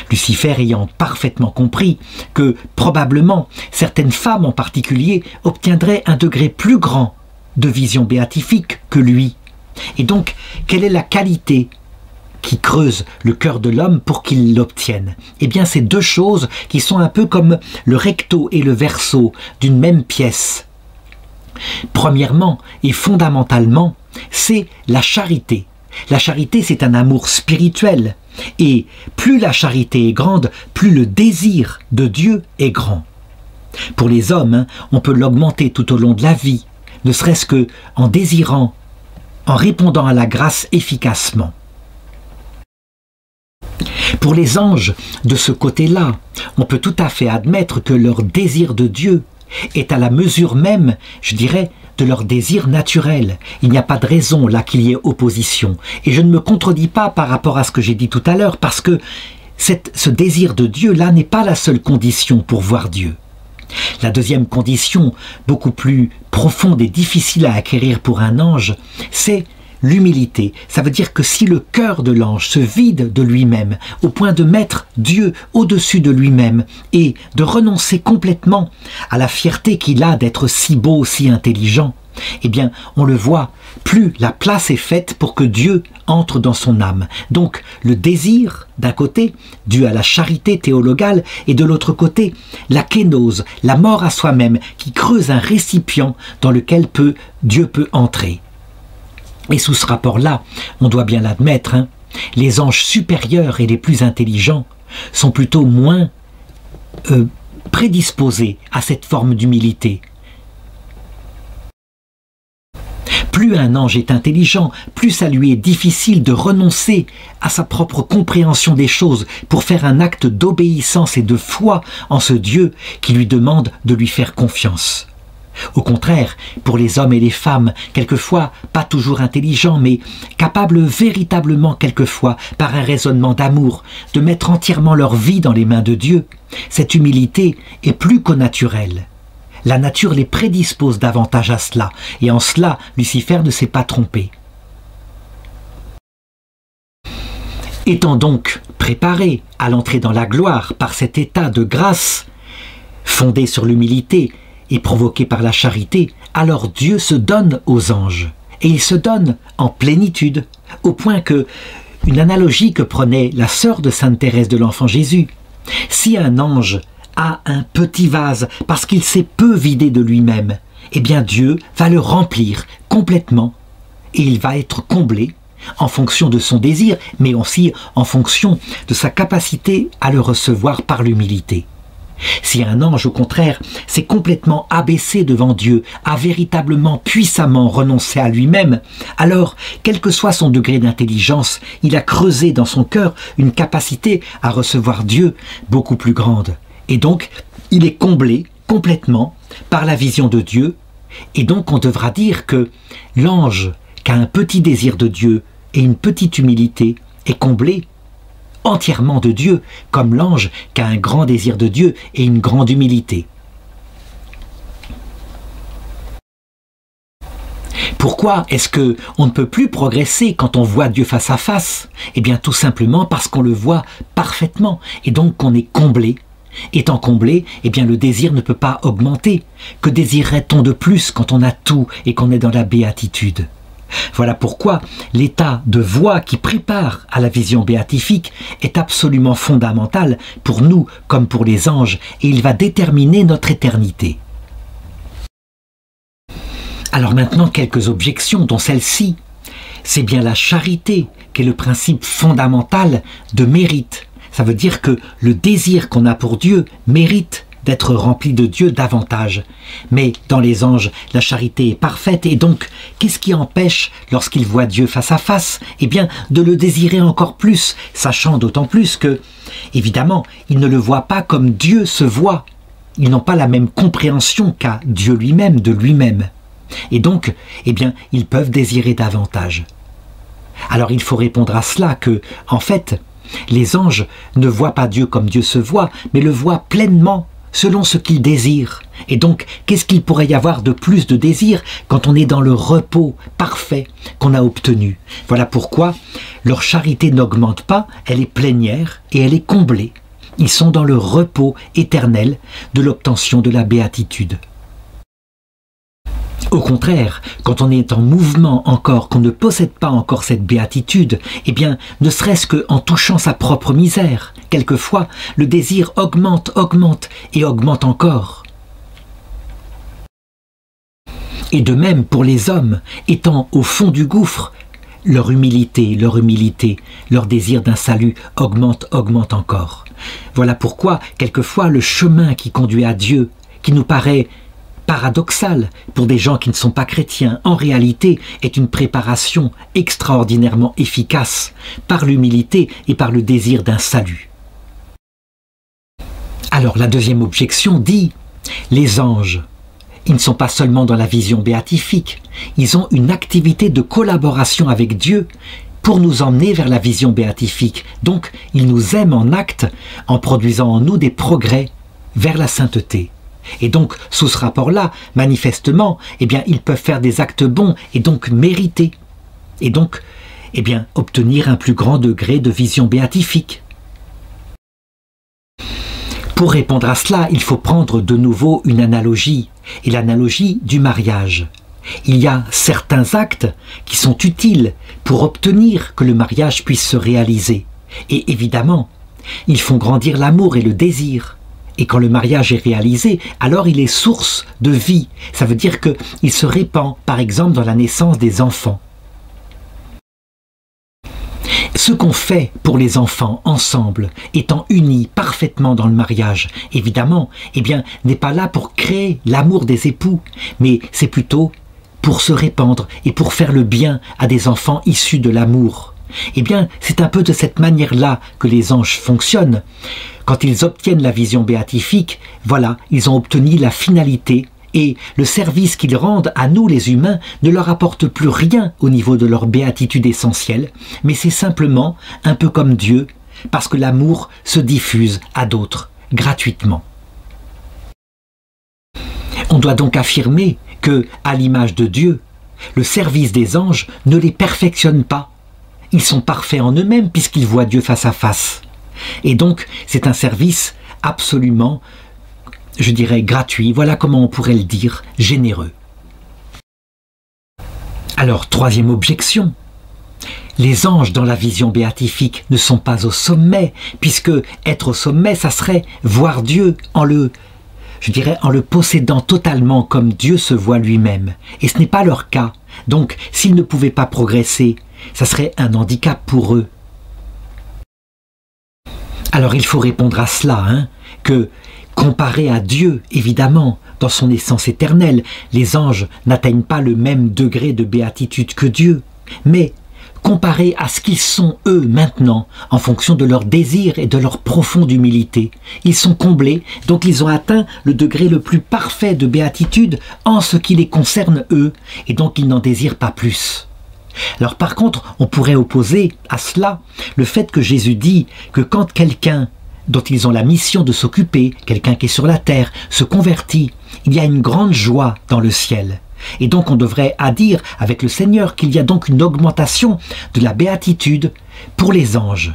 Lucifer ayant parfaitement compris que, probablement, certaines femmes en particulier obtiendraient un degré plus grand de vision béatifique que lui. Et donc, quelle est la qualité qui creuse le cœur de l'homme pour qu'il l'obtienne. Eh bien, c'est deux choses qui sont un peu comme le recto et le verso d'une même pièce. Premièrement et fondamentalement, c'est la charité. La charité, c'est un amour spirituel. Et plus la charité est grande, plus le désir de Dieu est grand. Pour les hommes, on peut l'augmenter tout au long de la vie, ne serait-ce qu'en désirant, en répondant à la grâce efficacement. Pour les anges, de ce côté-là, on peut tout à fait admettre que leur désir de Dieu est à la mesure même, je dirais, de leur désir naturel. Il n'y a pas de raison là qu'il y ait opposition. Et je ne me contredis pas par rapport à ce que j'ai dit tout à l'heure, parce que ce désir de Dieu là n'est pas la seule condition pour voir Dieu. La deuxième condition, beaucoup plus profonde et difficile à acquérir pour un ange, c'est l'humilité. Ça veut dire que si le cœur de l'ange se vide de lui-même, au point de mettre Dieu au-dessus de lui-même et de renoncer complètement à la fierté qu'il a d'être si beau, si intelligent, eh bien, on le voit, plus la place est faite pour que Dieu entre dans son âme. Donc, le désir, d'un côté, dû à la charité théologale, et de l'autre côté, la kénose, la mort à soi-même, qui creuse un récipient dans lequel Dieu peut entrer. Et sous ce rapport-là, on doit bien l'admettre, les anges supérieurs et les plus intelligents sont plutôt moins prédisposés à cette forme d'humilité. Plus un ange est intelligent, plus ça lui est difficile de renoncer à sa propre compréhension des choses pour faire un acte d'obéissance et de foi en ce Dieu qui lui demande de lui faire confiance. Au contraire, pour les hommes et les femmes, quelquefois pas toujours intelligents, mais capables véritablement quelquefois, par un raisonnement d'amour, de mettre entièrement leur vie dans les mains de Dieu, cette humilité est plus qu'au naturel. La nature les prédispose davantage à cela, et en cela, Lucifer ne s'est pas trompé. Étant donc préparé à l'entrée dans la gloire par cet état de grâce, fondé sur l'humilité et provoqué par la charité, alors Dieu se donne aux anges, et il se donne en plénitude, au point que, une analogie que prenait la sœur de Sainte Thérèse de l'Enfant Jésus, si un ange a un petit vase parce qu'il s'est peu vidé de lui-même, eh bien Dieu va le remplir complètement et il va être comblé en fonction de son désir, mais aussi en fonction de sa capacité à le recevoir par l'humilité. Si un ange, au contraire, s'est complètement abaissé devant Dieu, a véritablement puissamment renoncé à lui-même, alors, quel que soit son degré d'intelligence, il a creusé dans son cœur une capacité à recevoir Dieu beaucoup plus grande. Et donc, il est comblé complètement par la vision de Dieu. Et donc, on devra dire que l'ange qui a un petit désir de Dieu et une petite humilité est comblé entièrement de Dieu, comme l'ange qui a un grand désir de Dieu et une grande humilité. Pourquoi est-ce qu'on ne peut plus progresser quand on voit Dieu face à face? Eh bien, tout simplement parce qu'on le voit parfaitement et donc qu'on est comblé. Étant comblé, eh bien le désir ne peut pas augmenter. Que désirerait-on de plus quand on a tout et qu'on est dans la béatitude? Voilà pourquoi l'état de voie qui prépare à la vision béatifique est absolument fondamental pour nous comme pour les anges, et il va déterminer notre éternité. Alors maintenant, quelques objections, dont celle-ci. C'est bien la charité qui est le principe fondamental de mérite. Ça veut dire que le désir qu'on a pour Dieu mérite d'être rempli de Dieu davantage. Mais dans les anges, la charité est parfaite, et donc, qu'est-ce qui empêche, lorsqu'ils voient Dieu face à face, eh bien, de le désirer encore plus, sachant d'autant plus que, évidemment, ils ne le voient pas comme Dieu se voit. Ils n'ont pas la même compréhension qu'a Dieu lui-même de lui-même. Et donc, eh bien, ils peuvent désirer davantage. Alors il faut répondre à cela que, en fait, les anges ne voient pas Dieu comme Dieu se voit, mais le voient pleinement selon ce qu'ils désirent. Et donc, qu'est-ce qu'il pourrait y avoir de plus de désir quand on est dans le repos parfait qu'on a obtenu? Voilà pourquoi leur charité n'augmente pas, elle est plénière et elle est comblée. Ils sont dans le repos éternel de l'obtention de la béatitude. Au contraire, quand on est en mouvement encore, qu'on ne possède pas encore cette béatitude, eh bien, ne serait-ce qu'en touchant sa propre misère, quelquefois, le désir augmente, augmente et augmente encore. Et de même pour les hommes, étant au fond du gouffre, leur humilité, leur désir d'un salut augmente, augmente encore. Voilà pourquoi, quelquefois, le chemin qui conduit à Dieu, qui nous paraît paradoxal pour des gens qui ne sont pas chrétiens, en réalité est une préparation extraordinairement efficace par l'humilité et par le désir d'un salut. Alors la deuxième objection dit, les anges, ils ne sont pas seulement dans la vision béatifique, ils ont une activité de collaboration avec Dieu pour nous emmener vers la vision béatifique. Donc ils nous aiment en acte en produisant en nous des progrès vers la sainteté. Et donc, sous ce rapport-là, manifestement, eh bien, ils peuvent faire des actes bons et donc mériter. Et donc, eh bien, obtenir un plus grand degré de vision béatifique. Pour répondre à cela, il faut prendre de nouveau une analogie, et l'analogie du mariage. Il y a certains actes qui sont utiles pour obtenir que le mariage puisse se réaliser. Et évidemment, ils font grandir l'amour et le désir. Et quand le mariage est réalisé, alors il est source de vie. Ça veut dire qu'il se répand, par exemple, dans la naissance des enfants. Ce qu'on fait pour les enfants ensemble, étant unis parfaitement dans le mariage, évidemment, eh bien, n'est pas là pour créer l'amour des époux, mais c'est plutôt pour se répandre et pour faire le bien à des enfants issus de l'amour. Eh bien, c'est un peu de cette manière-là que les anges fonctionnent. Quand ils obtiennent la vision béatifique, voilà, ils ont obtenu la finalité et le service qu'ils rendent à nous les humains ne leur apporte plus rien au niveau de leur béatitude essentielle, mais c'est simplement un peu comme Dieu, parce que l'amour se diffuse à d'autres, gratuitement. On doit donc affirmer que, à l'image de Dieu, le service des anges ne les perfectionne pas. Ils sont parfaits en eux-mêmes puisqu'ils voient Dieu face à face. Et donc, c'est un service absolument, je dirais, gratuit. Voilà comment on pourrait le dire, généreux. Alors, troisième objection. Les anges dans la vision béatifique ne sont pas au sommet, puisque être au sommet, ça serait voir Dieu en le possédant totalement comme Dieu se voit lui-même. Et ce n'est pas leur cas. Donc, s'ils ne pouvaient pas progresser, ça serait un handicap pour eux. Alors il faut répondre à cela, que comparé à Dieu, évidemment, dans son essence éternelle, les anges n'atteignent pas le même degré de béatitude que Dieu, mais comparé à ce qu'ils sont eux maintenant, en fonction de leur désir et de leur profonde humilité, ils sont comblés, donc ils ont atteint le degré le plus parfait de béatitude en ce qui les concerne eux, et donc ils n'en désirent pas plus. Alors par contre, on pourrait opposer à cela le fait que Jésus dit que quand quelqu'un dont ils ont la mission de s'occuper, quelqu'un qui est sur la terre, se convertit, il y a une grande joie dans le ciel. Et donc on devrait dire avec le Seigneur qu'il y a donc une augmentation de la béatitude pour les anges.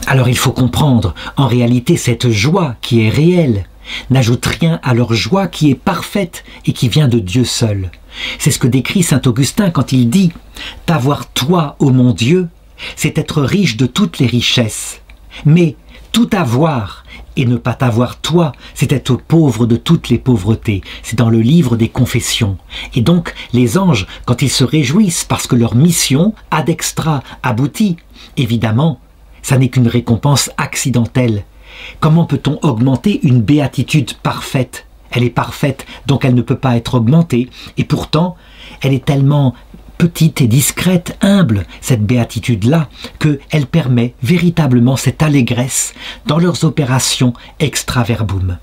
Alors il faut comprendre, en réalité cette joie qui est réelle n'ajoute rien à leur joie qui est parfaite et qui vient de Dieu seul. C'est ce que décrit saint Augustin quand il dit « T'avoir toi, ô mon Dieu, c'est être riche de toutes les richesses. Mais tout avoir et ne pas t'avoir toi, c'est être pauvre de toutes les pauvretés. » C'est dans le livre des Confessions. Et donc, les anges, quand ils se réjouissent parce que leur mission, ad extra, aboutit, évidemment, ça n'est qu'une récompense accidentelle. Comment peut-on augmenter une béatitude parfaite? Elle est parfaite, donc elle ne peut pas être augmentée. Et pourtant, elle est tellement petite et discrète, humble, cette béatitude-là, qu'elle permet véritablement cette allégresse dans leurs opérations extra verbum.